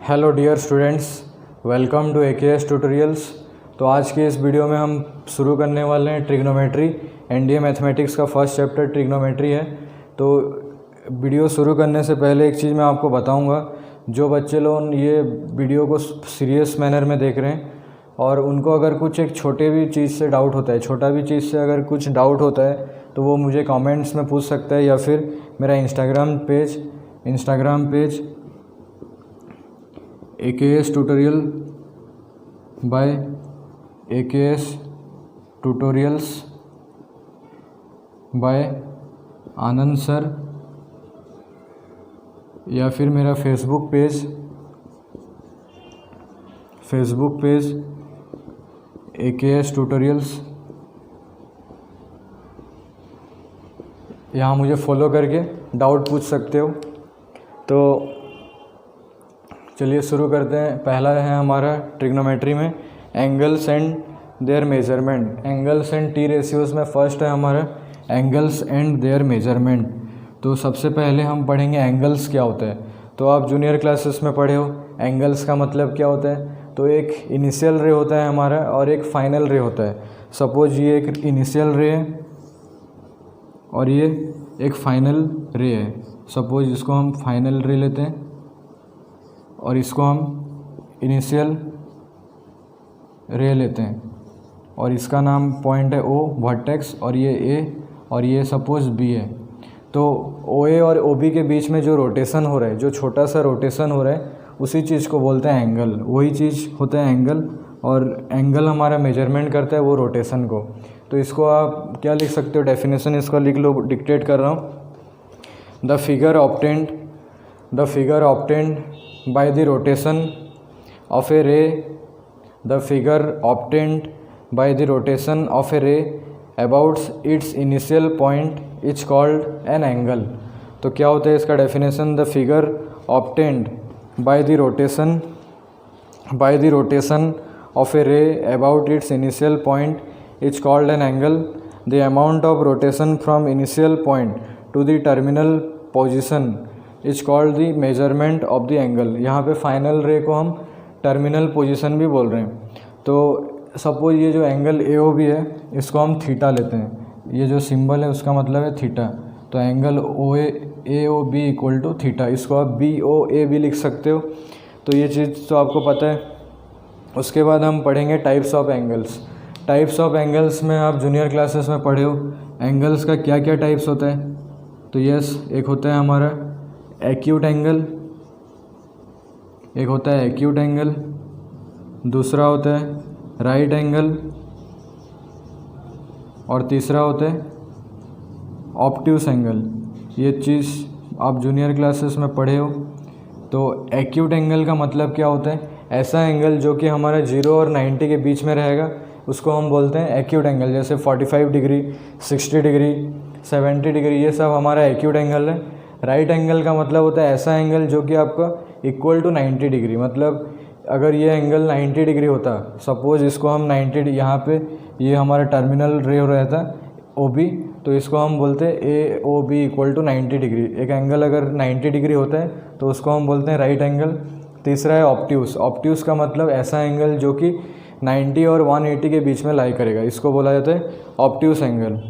Hello dear students, welcome to AKS tutorials. तो आज के इस वीडियो में हम शुरू करने वाले हैं ट्रिग्नोमेट्री। NDA मैथमेटिक्स का फर्स्ट चैप्टर ट्रिग्नोमेट्री है। तो वीडियो शुरू करने से पहले एक चीज़ मैं आपको बताऊंगा। जो बच्चे लोग ये वीडियो को सीरियस मैनर में देख रहे हैं और उनको अगर कुछ एक छोटे भी चीज़ से डाउट होता है, छोटा भी चीज़ से अगर कुछ डाउट होता है तो वो मुझे कमेंट्स में पूछ सकता है, या फिर मेरा Instagram page AKS tutorial by AKS tutorials by Anand sir, या फिर मेरा फेसबुक पेज AKS ट्यूटोरियल्स, यहाँ मुझे फॉलो करके डाउट पूछ सकते हो। तो चलिए शुरू करते हैं। पहला है हमारा ट्रिग्नोमेट्री में angles and there measurement. Angles and T ratios में फर्स्ट है हमारा एंगल्स एंड देयर मेजरमेंट। तो सबसे पहले हम पढ़ेंगे एंगल्स क्या होता है। तो आप जूनियर क्लासेस में पढ़े हो एंगल्स का मतलब क्या होता है। तो एक इनिशियल रे होता है हमारा और एक फाइनल रे होता है। सपोज ये एक इनिशियल रे है और ये एक फाइनल रे है। सपोज इसको हम फाइनल रे लेते हैं और इसको हम इनिशियल रे लेते हैं और इसका नाम पॉइंट है O वर्टेक्स, और ये A और ये सपोज B है। तो OA और OB के बीच में जो रोटेशन हो रहा है, जो छोटा सा रोटेशन हो रहा है, उसी चीज़ को बोलते हैं एंगल। वही चीज़ होता है एंगल, और एंगल हमारा मेजरमेंट करता है वो रोटेशन को। तो इसको आप क्या लिख सकते हो, डेफिनेशन इसका लिख लो, डिक्टेट कर रहा हूँ। The figure obtained by the rotation of a ray, the figure obtained by the rotation of a ray about its initial point is called an angle। तो क्या होता है इसका definition, the figure obtained by the rotation of a ray about its initial point is called an angle। the amount of rotation from initial point to the terminal position is called the measurement of the angle. यहाँ पे final रे को हम terminal position भी बोल रहे हैं। तो सपोज ये जो एंगल AOB है इसको हम थीटा लेते हैं। ये जो सिंबल है उसका मतलब है थीटा। तो angle AOB equal to theta, इसको आप BOA भी लिख सकते हो। तो ये चीज़ तो आपको पता है। उसके बाद हम पढ़ेंगे types of angles. Types of angles में आप जूनियर क्लासेस में पढ़े हो एंगल्स का क्या क्या टाइप्स होता है। तो यस, एक होता है हमारा एक्यूट एंगल, एक होता है एक्यूट एंगल, दूसरा होता है राइट एंगल, और तीसरा होता है ऑब्ट्यूस एंगल। ये चीज़ आप जूनियर क्लासेस में पढ़े हो। तो एक्यूट एंगल का मतलब क्या होता है, ऐसा एंगल जो कि हमारा 0 और 90 के बीच में रहेगा उसको हम बोलते हैं एक्यूट एंगल। जैसे 45 डिग्री, 60 डिग्री, 70 डिग्री, ये सब हमारा एक्यूट एंगल है। राइट एंगल का मतलब होता है ऐसा एंगल जो कि आपका इक्वल टू 90 डिग्री। मतलब अगर ये एंगल 90 डिग्री होता, सपोज इसको हम 90, यहाँ पे ये हमारा टर्मिनल रे रहता OB, तो इसको हम बोलते हैं AOB इक्वल टू 90 डिग्री। एक एंगल अगर 90 डिग्री होता है तो उसको हम बोलते हैं राइट एंगल। तीसरा है ऑब्ट्यूस। ऑब्ट्यूस का मतलब ऐसा एंगल जो कि 90 और 180 के बीच में लाई करेगा, इसको बोला जाता है ऑब्ट्यूस एंगल।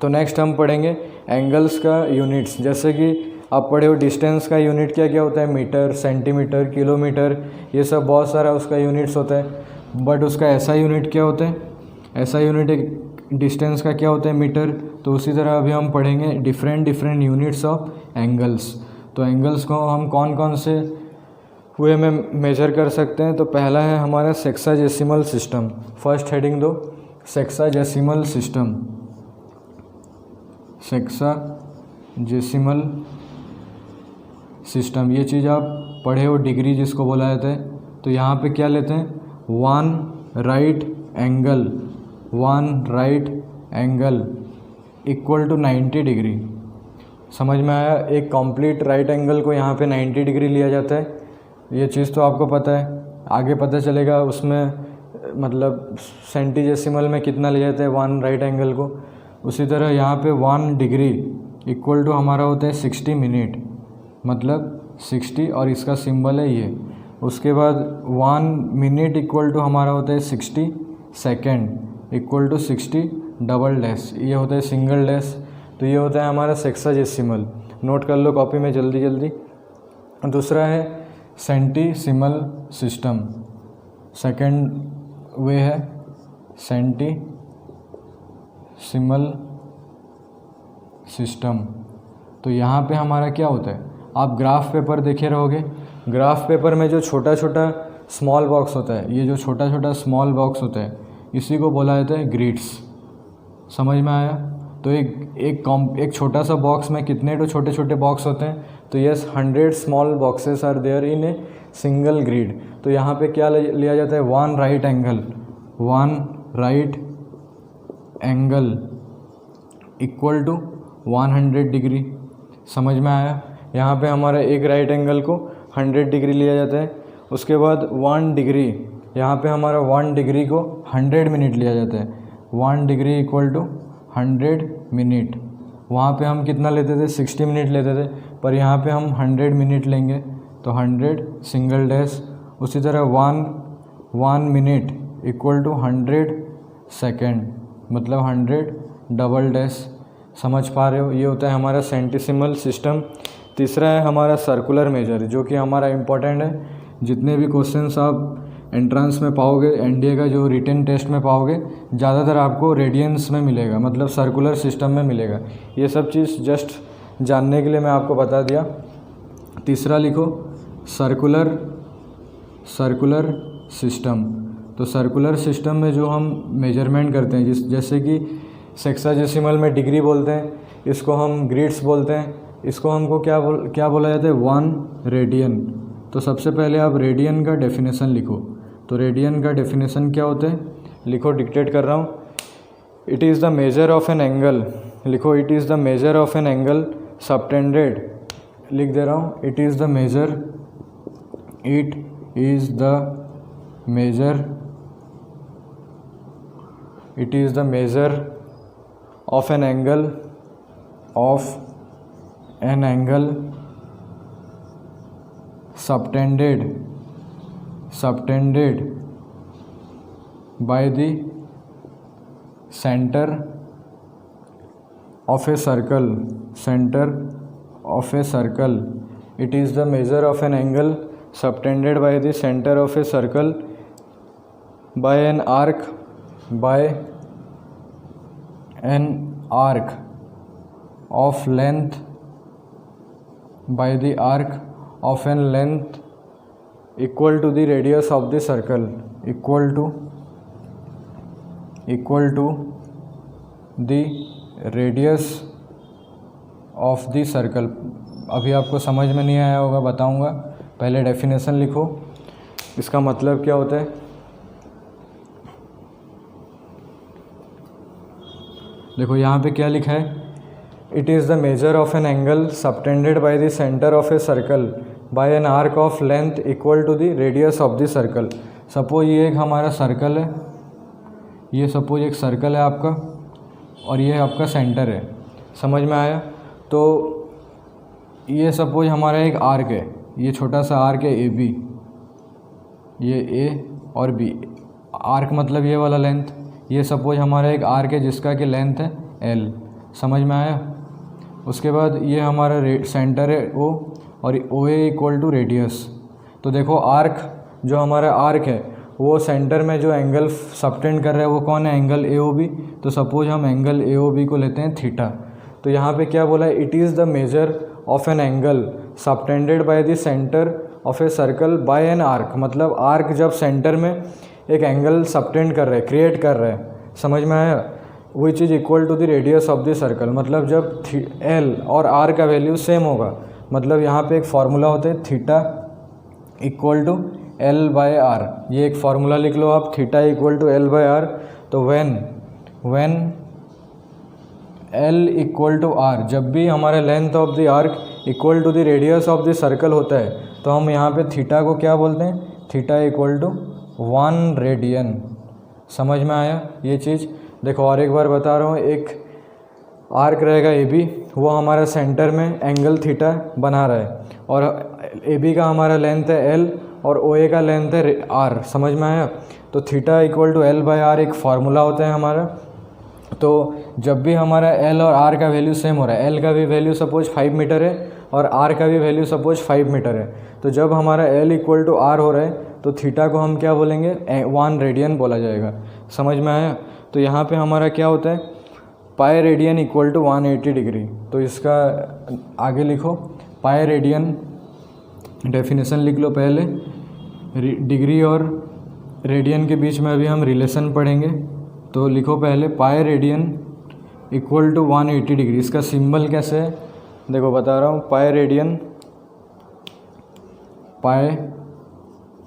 तो नेक्स्ट हम पढ़ेंगे एंगल्स का यूनिट्स। जैसे कि आप पढ़े हो डिस्टेंस का यूनिट क्या क्या होता है, मीटर, सेंटीमीटर, किलोमीटर, ये सब बहुत सारा उसका यूनिट्स होता है। बट उसका ऐसा यूनिट क्या होता है, ऐसा यूनिट एक डिस्टेंस का क्या होता है, मीटर। तो उसी तरह अभी हम पढ़ेंगे डिफरेंट यूनिट्स ऑफ एंगल्स। तो एंगल्स को हम कौन कौन से वे में मेजर कर सकते हैं। तो पहला है हमारा सेक्साजेसिमल सिस्टम। फर्स्ट हेडिंग दो, सेक्साजेसिमल सिस्टम। सेक्साजेसिमल सिस्टम, ये चीज़ आप पढ़े हो, डिग्री जिसको बोला जाता है। तो यहाँ पे क्या लेते हैं, one right angle equal to 90 degree. समझ में आया। एक कंप्लीट राइट एंगल को यहाँ पे 90 डिग्री लिया जाता है। ये चीज़ तो आपको पता है, आगे पता चलेगा उसमें मतलब सेंटीजेसिमल में कितना लिया जाता है वन राइट एंगल को। उसी तरह यहाँ पे 1 डिग्री इक्वल टू हमारा होता है 60 मिनट, मतलब 60, और इसका सिंबल है ये। उसके बाद 1 मिनट इक्वल टू हमारा होता है 60 second equal to 60 double dash, ये होता है सिंगल डैश। तो ये होता है हमारा सेक्साडेसिमल। नोट कर लो कॉपी में जल्दी जल्दी। दूसरा है सेंटीसिमल सिस्टम, सेकंड वे है सेंटीसिमल सिस्टम। तो यहाँ पे हमारा क्या होता है, आप ग्राफ पेपर देखे रहोगे, ग्राफ पेपर में जो छोटा छोटा स्मॉल बॉक्स होता है, ये जो छोटा छोटा स्मॉल बॉक्स होता है इसी को बोला जाता है ग्रिड्स। समझ में आया? तो एक छोटा सा बॉक्स में कितने तो छोटे छोटे बॉक्स होते हैं, तो yes 100 small boxes are there in a single grid. तो यहाँ पे क्या लिया जाता है, one right angle equal to 100 degree. समझ में आया? यहाँ पे हमारा एक राइट एंगल को 100 डिग्री लिया जाता है। उसके बाद 1 डिग्री, यहाँ पे हमारा 1 डिग्री को 100 मिनट लिया जाता है। 1 डिग्री इक्वल टू 100 मिनट। वहाँ पे हम कितना लेते थे, 60 मिनट लेते थे, पर यहाँ पे हम 100 मिनट लेंगे तो 100 सिंगल डैश। उसी तरह 1 मिनट इक्वल टू 100 सेकेंड, मतलब 100 डबल डैश। समझ पा रहे हो? ये होता है हमारा सेंटीसिमल सिस्टम। तीसरा है हमारा सर्कुलर मेजर, जो कि हमारा इम्पोर्टेंट है। जितने भी क्वेश्चंस आप एंट्रेंस में पाओगे, एनडीए का जो रिटन टेस्ट में पाओगे, ज़्यादातर आपको रेडियंस में मिलेगा, मतलब सर्कुलर सिस्टम में मिलेगा। ये सब चीज़ जस्ट जानने के लिए मैं आपको बता दिया। तीसरा लिखो सर्कुलर सिस्टम। तो सर्कुलर सिस्टम में जो हम मेजरमेंट करते हैं, जैसे कि सेक्साडेसिमल में डिग्री बोलते हैं, इसको हम ग्रिड्स बोलते हैं, इसको हमको क्या बोला जाता है, 1 रेडियन। तो सबसे पहले आप रेडियन का डेफिनेशन लिखो। तो रेडियन का डेफिनेशन क्या होता है, लिखो, डिक्टेट कर रहा हूँ। It is the measure of an angle, लिखो, it is the measure of an angle subtended, लिख दे रहा हूँ, it is the measure of an angle subtended by the center of a circle. It is the measure of an angle subtended by the center of a circle by an arc of length, by the arc of an length equal to the radius of the circle, equal to the radius of the circle। अभी आपको समझ में नहीं आया होगा, बताऊंगा। पहले definition लिखो, इसका मतलब क्या होता है। देखो यहाँ पे क्या लिखा है, it is the measure of an angle subtended by the centre of a circle by an arc of length equal to the radius of the circle. Suppose ये एक हमारा सर्कल है, ये सपोज एक सर्कल है आपका, और ये आपका सेंटर है। समझ में आया? तो ये सपोज हमारा एक आर्क है, ये छोटा सा आर्क है ए बी, ये ए और बी, आर्क मतलब ये वाला लेंथ। ये सपोज हमारा एक आर्क है जिसका कि लेंथ है एल। समझ में आया? उसके बाद ये हमारा सेंटर है ओ, और ओ ए इक्वल टू रेडियस। तो देखो आर्क, जो हमारा आर्क है वो सेंटर में जो एंगल सबटेंड कर रहा है वो कौन है, एंगल ए ओ बी। तो सपोज हम एंगल ए ओ बी को लेते हैं थीटा। तो यहाँ पे क्या बोला है, it is the measure of an angle subtended by the centre of a circle by an arc. मतलब आर्क जब सेंटर में एक एंगल सबटेंड कर रहा है, क्रिएट कर रहा है। समझ में आया? Which is equal to the radius of the circle. मतलब जब एल और आर का वैल्यू सेम होगा, मतलब यहाँ पे एक फार्मूला होता है theta equal to L by R. ये एक फार्मूला लिख लो आप, theta equal to L by R. तो when L equal to R, जब भी हमारा length of the arc equal to the radius of the circle होता है, तो हम यहाँ पे थीटा को क्या बोलते हैं, थीटा इक्वल टू 1 रेडियन। समझ में आया ये चीज़? देखो और एक बार बता रहा हूँ, एक आर्क रहेगा ए बी, वो हमारा सेंटर में एंगल थीटा बना रहा है, और ए बी का हमारा लेंथ है एल, और ओ ए का लेंथ है आर, समझ में आया। तो theta equal to L by R एक फार्मूला होता है हमारा। तो जब भी हमारा एल और आर का वैल्यू सेम हो रहा है, एल का भी वैल्यू सपोज 5 मीटर है और आर का भी वैल्यू सपोज 5 मीटर है, तो जब हमारा एल इक्वल टू आर हो रहा है तो थीटा को हम क्या बोलेंगे, 1 रेडियन बोला जाएगा, समझ में आया। तो यहाँ पे हमारा क्या होता है, pi radian equal to 180 degree. तो इसका आगे लिखो, पाई रेडियन डेफिनेशन लिख लो पहले, डिग्री और रेडियन के बीच में अभी हम रिलेशन पढ़ेंगे। तो लिखो पहले pi radian equal to 180 degree. इसका सिंबल कैसे है देखो बता रहा हूँ, pi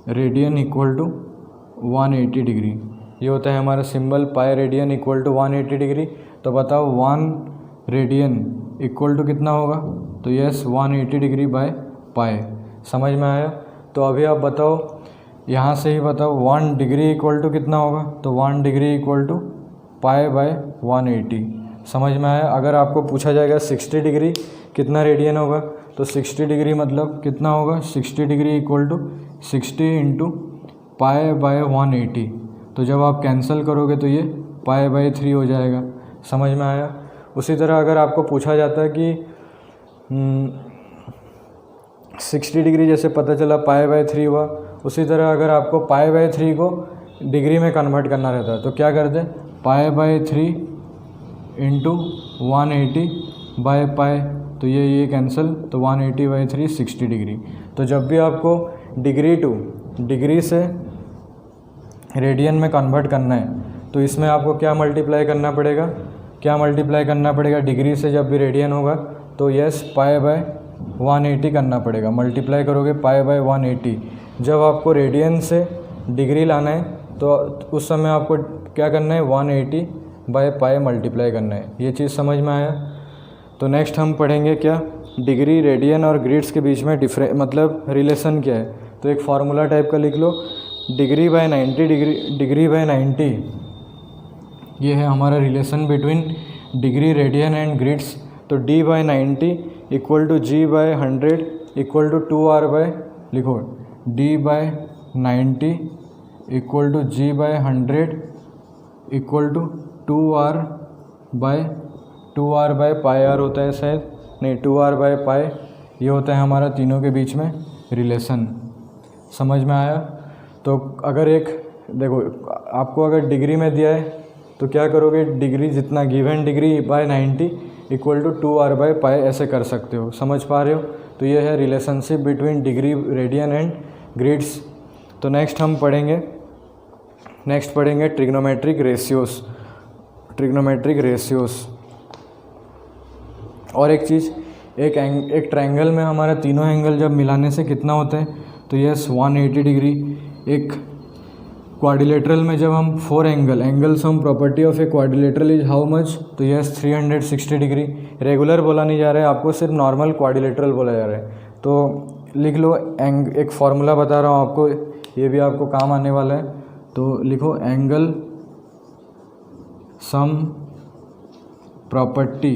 radian equal to 180 degree, ये होता है हमारा symbol, pi radian equal to 180 degree. तो बताओ 1 रेडियन इक्वल टू कितना होगा, तो यस 180 डिग्री बाय पाई, समझ में आया। तो अभी आप बताओ, यहाँ से ही बताओ 1 डिग्री इक्वल टू कितना होगा, तो 1 degree equal to pi by 180, समझ में आया। अगर आपको पूछा जाएगा 60 डिग्री कितना रेडियन होगा, तो 60 डिग्री मतलब कितना होगा, 60 degree equal to 60 into pi by 180। तो जब आप कैंसिल करोगे तो ये पाई बाय 3 हो जाएगा, समझ में आया। उसी तरह अगर आपको पूछा जाता है कि 60 डिग्री जैसे पता चला पाई बाय 3 हुआ, उसी तरह अगर आपको पाई बाय 3 को डिग्री में कन्वर्ट करना रहता है तो क्या करते, pi by 3 into 180 by pi, तो ये कैंसिल, तो 180 बाई 3 60 डिग्री। तो जब भी आपको डिग्री से रेडियन में कन्वर्ट करना है तो इसमें आपको क्या मल्टीप्लाई करना पड़ेगा, डिग्री से जब भी रेडियन होगा तो यस पाई बाय 180 करना पड़ेगा, मल्टीप्लाई करोगे पाई बाय 180। जब आपको रेडियन से डिग्री लाना है तो उस समय आपको क्या करना है, 180 बाय पाई मल्टीप्लाई करना है, ये चीज़ समझ में आया। तो नेक्स्ट हम पढ़ेंगे क्या, डिग्री, रेडियन और ग्रिड्स के बीच में मतलब रिलेशन क्या है। तो एक फार्मूला टाइप का लिख लो, डिग्री बाय 90, ये है हमारा relation between degree, radian and grids. तो d by 90 equal to g by 100 equal to 2r by, लिखो d by 90 equal to g by 100 equal to 2r by pi R होता है शायद, नहीं 2r बाय पाई, ये होता है हमारा तीनों के बीच में रिलेशन, समझ में आया। तो अगर देखो आपको अगर डिग्री में दिया है तो क्या करोगे, डिग्री जितना given degree by 90 equal to 2r by pi ऐसे कर सकते हो, समझ पा रहे हो। तो ये है relationship between degree, radian and grids. तो नेक्स्ट हम पढ़ेंगे ट्रिग्नोमेट्रिक रेशियोस। और एक चीज़, एक ट्रायंगल में हमारा तीनों एंगल जब मिलाने से कितना होता है, तो यस 180 डिग्री। एक क्वाड्रिलेटरल में जब हम 4 angle sum property of a quadrilateral is how much, तो यस 360 डिग्री। रेगुलर बोला नहीं जा रहा है आपको, सिर्फ नॉर्मल क्वाड्रिलेटरल बोला जा रहा है। तो लिख लो, एक फार्मूला बता रहा हूँ आपको, ये भी आपको काम आने वाला है। तो लिखो angle sum property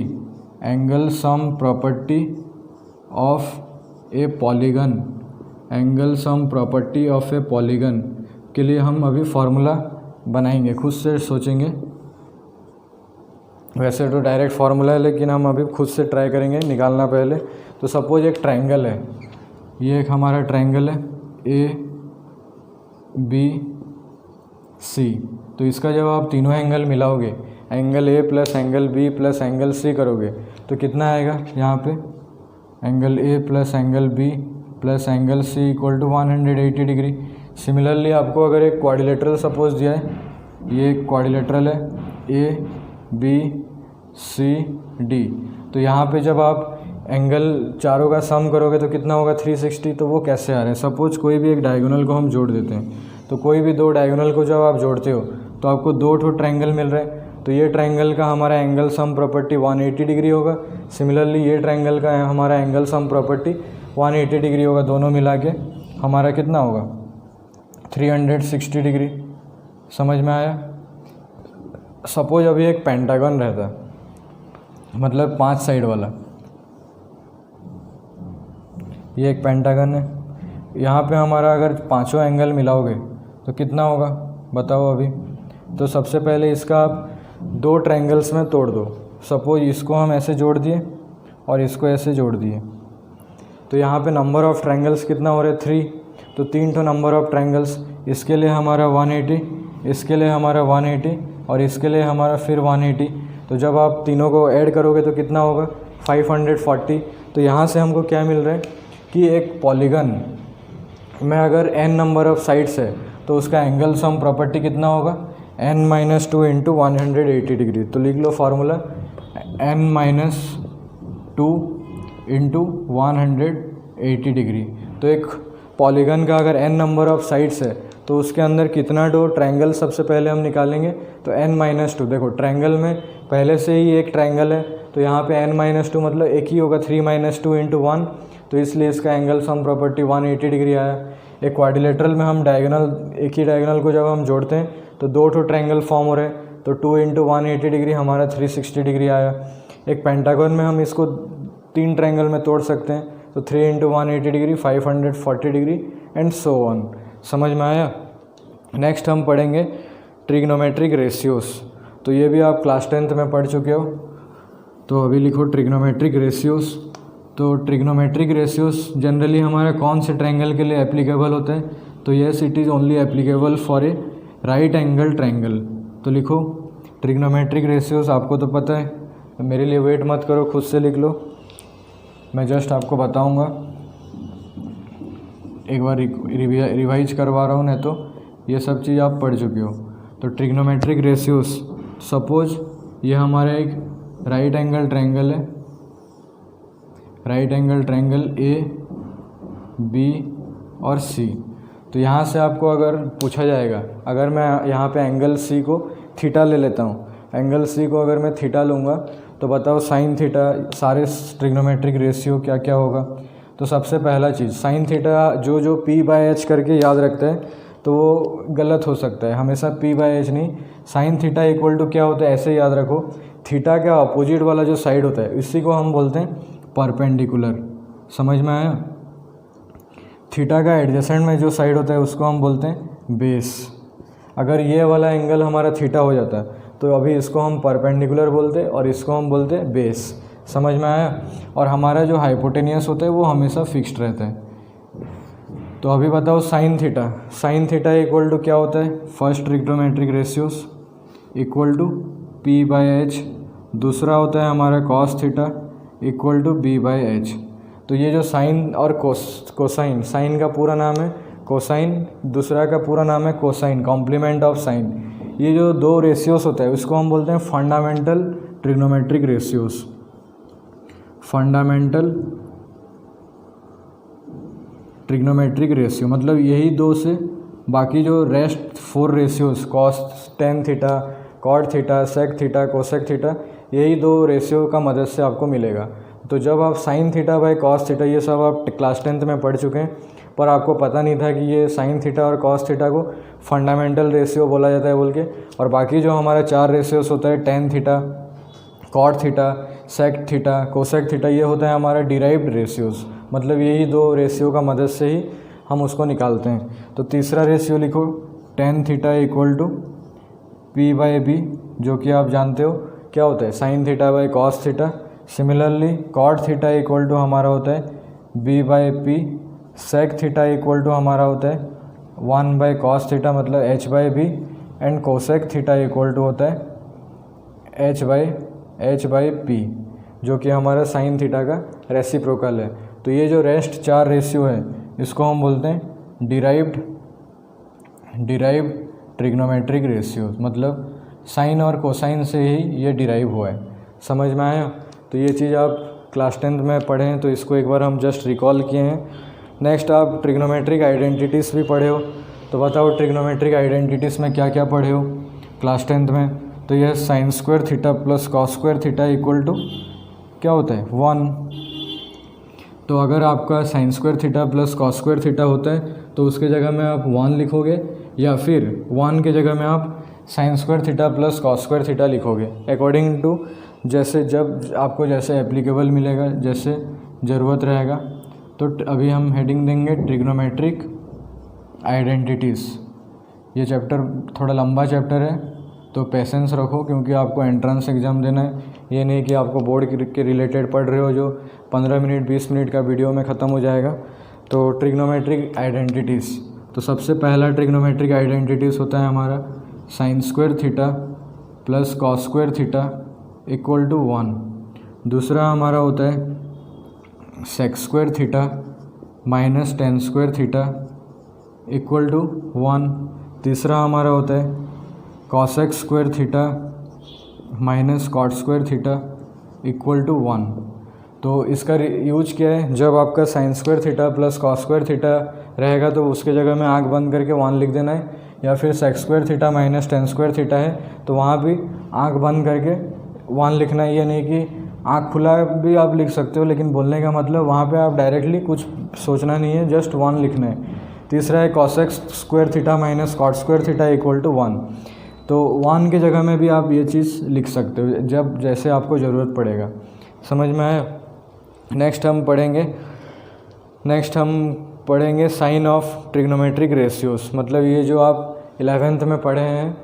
of A polygon, के लिए हम अभी फार्मूला बनाएंगे, खुद से सोचेंगे। वैसे तो डायरेक्ट फार्मूला है लेकिन हम अभी खुद से ट्राई करेंगे निकालना पहले। तो सपोज एक ट्रायंगल है, ये एक हमारा ट्रायंगल है ABC। तो इसका जब आप तीनों एंगल मिलाओगे, angle A plus angle B plus angle C करोगे तो कितना आएगा, यहाँ पे angle A plus angle B plus angle C equal to 180 degree. Similarly आपको अगर एक क्वाड्रिलेटरल सपोज दिया है, ये एक क्वाड्रिलेटरल है ABCD, तो यहाँ पे जब आप एंगल चारों का सम करोगे तो कितना होगा 360। तो वो कैसे आ रहे हैं, सपोज कोई भी एक डायगोनल को हम जोड़ देते हैं, तो कोई भी 2 डायगोनल को जब आप जोड़ते हो तो आपको 2 ट्रायंगल मिल रहे हैं। तो ये ट्रायंगल का हमारा एंगल सम प्रॉपर्टी 180 डिग्री होगा। सिमिलरली ये ट्रायंगल का हमारा एंगल सम प्रॉपर्टी 180 डिग्री होगा। दोनों मिला के हमारा कितना होगा 360 डिग्री। समझ में आया। सपोज अभी एक पेंटागन रहता, मतलब 5 साइड वाला, ये एक पेंटागन है। यहाँ पे हमारा अगर पांचों एंगल मिलाओगे तो कितना होगा बताओ अभी। तो सबसे पहले इसका आप दो ट्रायंगल्स में तोड़ दो। सपोज इसको हम ऐसे जोड़ दिए और इसको ऐसे जोड़ दिए, तो यहाँ पे नंबर ऑफ़ ट्रायंगल्स कितना हो रहा है 3। तो 3 तो नंबर ऑफ़ ट्रायंगल्स, इसके लिए हमारा 180, इसके लिए हमारा 180 और इसके लिए हमारा फिर 180। तो जब आप तीनों को ऐड करोगे तो कितना होगा 540। तो यहाँ से हमको क्या मिल रहा है कि एक पॉलीगन में अगर n नंबर ऑफ़ साइड्स है तो उसका एंगल सम प्रॉपर्टी कितना होगा n-2 इंटू 180 डिग्री। तो लिख लो फार्मूला n-2 इंटू 180 डिग्री। तो एक पॉलीगन का अगर n नंबर ऑफ़ साइड्स है तो उसके अंदर कितना ट्रायंगल सबसे पहले हम निकालेंगे। तो n-2, देखो ट्रायंगल में पहले से ही एक ट्रायंगल है तो यहाँ पे n-2 मतलब एक ही होगा 3-2 इंटू 1, तो इसलिए इसका एंगल सम प्रॉपर्टी 180 डिग्री आया। एक क्वाड्रिलेटरल में हम एक ही डायगोनल को जब हम जोड़ते हैं तो दो ट्रायंगल फॉर्म हो रहे हैं, तो 2 इंटू 180 डिग्री हमारा 360 डिग्री आया। एक पेंटागन में हम इसको 3 ट्रायंगल में तोड़ सकते हैं, तो 3 into 180 degree 540 degree and so on. समझ में आया। नेक्स्ट हम पढ़ेंगे ट्रिग्नोमेट्रिक रेशियोज़। तो ये भी आप क्लास 10th में पढ़ चुके हो। तो अभी लिखो ट्रिग्नोमेट्रिक रेशियोज़। तो ट्रिग्नोमेट्रिक रेशियोज़ जनरली हमारे कौन से ट्रायंगल के लिए एप्लीकेबल होते हैं। तो yes, it is only applicable for a right angle triangle. तो लिखो ट्रिग्नोमेट्रिक रेशियोज़, आपको तो पता है, तो मेरे लिए वेट मत करो, खुद से लिख लो, मैं जस्ट आपको बताऊंगा। एक बार रिवाइज करवा रहा हूँ, नहीं तो ये सब चीज़ आप पढ़ चुके हो। तो ट्रिग्नोमेट्रिक रेशियोज़, सपोज ये हमारा एक राइट एंगल ट्रायंगल है, right angle triangle A B और सी। तो यहाँ से आपको अगर पूछा जाएगा, अगर मैं यहाँ पे एंगल सी को थीटा ले लेता हूँ, एंगल सी को अगर मैं थीटा लूँगा तो बताओ साइन थीटा, सारे ट्रिग्नोमेट्रिक रेशियो क्या क्या होगा। तो सबसे पहला चीज़ साइन थीटा जो p/h करके याद रखता है तो वो गलत हो सकता है, हमेशा p/h नहीं। साइन थीटा इक्वल टू क्या होता है ऐसे याद रखो, थीटा का अपोजिट वाला जो साइड होता है इसी को हम बोलते हैं परपेंडिकुलर। समझ में आया। थीटा का एडजेसेंट में जो साइड होता है उसको हम बोलते हैं बेस। अगर ये वाला एंगल हमारा थीटा हो जाता है तो अभी इसको हम परपेंडिकुलर बोलते हैं और इसको हम बोलते हैं बेस। समझ में आया। और हमारा जो हाइपोटेनियस होता है वो हमेशा फिक्स्ड रहता है। तो अभी बताओ sine theta, sine theta equal to क्या होता है, first trigonometric ratios equal to p/h। दूसरा होता है हमारा cos theta equal to b/h। तो ये जो साइन और कोसाइन, साइन का पूरा नाम है कोसाइन, दूसरा का पूरा नाम है कोसाइन, कॉम्प्लीमेंट ऑफ साइन। ये जो दो रेशियोस होता है उसको हम बोलते हैं fundamental trigonometric ratios. Fundamental trigonometric ratio मतलब यही दो से बाकी जो rest 4 ratios, cos tan theta, cot theta, sec theta, cosec theta, यही दो रेशियो का मदद से आपको मिलेगा। तो जब आप sign theta by cos theta, ये सब आप क्लास 10th में पढ़ चुके हैं, पर आपको पता नहीं था कि ये साइन थीटा और कॉस थीटा को फंडामेंटल रेशियो बोला जाता है बोल के। और बाकी जो हमारा 4 रेशियोस होता है, tan theta, cot theta, sec theta, cosec theta, ये होता है हमारा डिराइव्ड रेशियोस। मतलब यही दो रेशियो का मदद से ही हम उसको निकालते हैं। तो तीसरा रेशियो लिखो ten theta equal to p/b, जो कि आप जानते हो क्या होता है sine theta by cos theta. Similarly cot theta equal to हमारा होता है b/p। Sec theta equal to हमारा होता है 1/cos थीटा मतलब h/b। And cosec theta equal to होता है h/p, जो कि हमारा साइन थीटा का रेसिप्रोकल है। तो ये जो रेस्ट 4 रेशियो है इसको हम बोलते हैं डिराइव्ड ट्रिग्नोमेट्रिक रेशियो, मतलब साइन और कोसाइन से ही ये डिराइव हुआ है। समझ में आया। तो ये चीज़ आप क्लास 10th में पढ़े हैं, तो इसको एक बार हम जस्ट रिकॉल किए हैं। नेक्स्ट आप ट्रिग्नोमेट्रिक आइडेंटिटीज़ भी पढ़े हो, तो बताओ ट्रिग्नोमेट्रिक आइडेंटिटीज़ में क्या क्या पढ़े हो क्लास 10th में। तो यह sine square theta plus cos square theta equal to क्या होता है 1। तो अगर आपका sine square theta plus cos square theta होता है तो उसके जगह में आप 1 लिखोगे, या फिर 1 के जगह में आप sign square theta plus cos square theta लिखोगे, अकॉर्डिंग टू जैसे जब आपको जैसे एप्लीकेबल मिलेगा, जैसे ज़रूरत रहेगा। तो अभी हम हेडिंग देंगे ट्रिग्नोमेट्रिक आइडेंटिटीज़। ये चैप्टर थोड़ा लंबा चैप्टर है, तो पेशेंस रखो क्योंकि आपको एंट्रेंस एग्ज़ाम देना है। ये नहीं कि आपको बोर्ड के रिलेटेड पढ़ रहे हो जो 15 मिनट 20 मिनट का वीडियो में ख़त्म हो जाएगा। तो ट्रिग्नोमेट्रिक आइडेंटिटीज़, तो सबसे पहला ट्रिग्नोमेट्रिक आइडेंटिटीज़ होता है हमारा sine square theta plus cos square theta equal to 1। दूसरा हमारा होता है sec square theta minus tan square theta equal to 1। तीसरा हमारा होता है cosec square theta minus cot square theta equal to 1। तो इसका यूज क्या है, जब आपका sine square theta plus cos square theta रहेगा तो उसके जगह में आँख बंद करके 1 लिख देना है, या फिर sec square theta minus tan square theta है तो वहाँ भी आँख बंद करके 1 लिखना है। ये नहीं कि आँख खुला भी आप लिख सकते हो, लेकिन बोलने का मतलब वहाँ पे आप डायरेक्टली कुछ सोचना नहीं है, जस्ट 1 लिखना है। तीसरा है cosec square theta minus cot square theta equal to 1। तो 1 की जगह में भी आप ये चीज़ लिख सकते हो जब जैसे आपको ज़रूरत पड़ेगा। समझ में आया? नेक्स्ट हम पढ़ेंगे साइन ऑफ ट्रिग्नोमेट्रिक रेशियोस। मतलब ये जो आप 11th में पढ़े हैं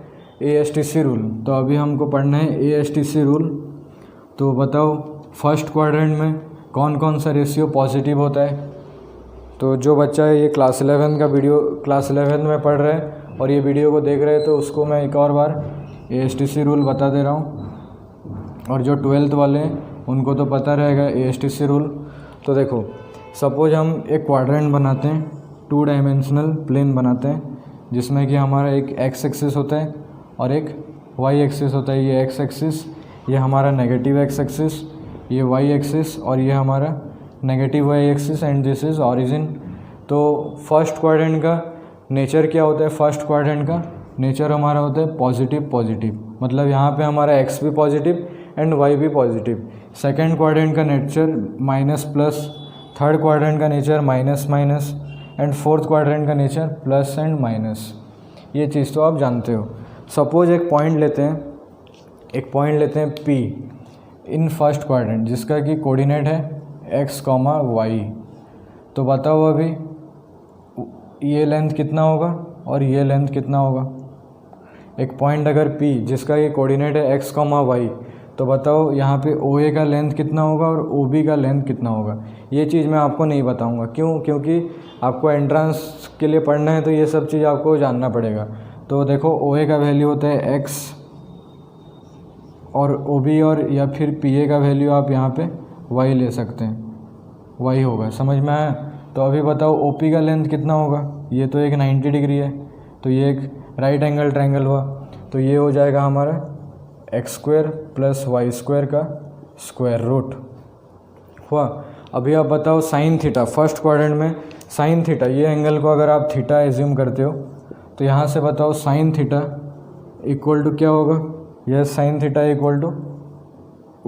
ASTC रूल, तो अभी हमको पढ़ना है ASTC रूल। तो बताओ फर्स्ट क्वाड्रेंट में कौन कौन सा रेशियो पॉजिटिव होता है। तो जो बच्चा ये क्लास 11 में पढ़ रहा है और ये वीडियो को देख रहे हैं तो उसको मैं एक और बार ASTC रूल बता दे रहा हूँ, और जो 12th वाले हैं उनको तो पता रहेगा ASTC रूल। तो देखो सपोज हम एक क्वाड्रेंट बनाते हैं, 2 डायमेंशनल प्लेन बनाते हैं जिसमें कि हमारा एक एक्स एक्सिस होता है और एक वाई एक्सिस होता है। ये एक्स एक्सिस, ये हमारा नेगेटिव एक्स एक्सिस, ये वाई एक्सिस और ये हमारा negative Y axis, and this is origin. तो फर्स्ट क्वाड्रेंट का नेचर क्या होता है? फर्स्ट क्वाड्रेंट का नेचर हमारा होता है पॉजिटिव, मतलब यहाँ पे हमारा एक्स भी पॉजिटिव एंड वाई भी पॉजिटिव। सेकेंड क्वाड्रेंट का nature minus plus, third quadrant का nature minus minus, and fourth quadrant का नेचर प्लस एंड माइनस। ये चीज़ तो आप जानते हो। सपोज एक पॉइंट लेते हैं P इन फर्स्ट क्वाड्रेंट जिसका कि कोऑर्डिनेट है x, y। तो बताओ अभी ये लेंथ कितना होगा और ये लेंथ कितना होगा। एक पॉइंट अगर P जिसका ये कोऑर्डिनेट है x, y, तो बताओ यहाँ पे OA का लेंथ कितना होगा और OB का लेंथ कितना होगा। ये चीज़ मैं आपको नहीं बताऊँगा, क्यों? क्योंकि आपको एंट्रेंस के लिए पढ़ना है तो ये सब चीज़ आपको जानना पड़ेगा। तो देखो OA का वैल्यू होता है x और OB और या फिर PA का वैल्यू आप यहाँ पे y ले सकते हैं, y होगा। समझ में आया? तो अभी बताओ OP का लेंथ कितना होगा। ये तो एक 90 डिग्री है, तो ये एक राइट एंगल ट्रायंगल हुआ, तो ये हो जाएगा हमारा X square plus Y square का स्क्वायर रूट हुआ। अभी आप बताओ साइन थीटा, फर्स्ट क्वाड्रेंट में साइन थीटा, ये एंगल को अगर आप थीटा एज्यूम करते हो तो यहाँ से बताओ साइन थीटा इक्वल टू क्या होगा। यह sine theta equal to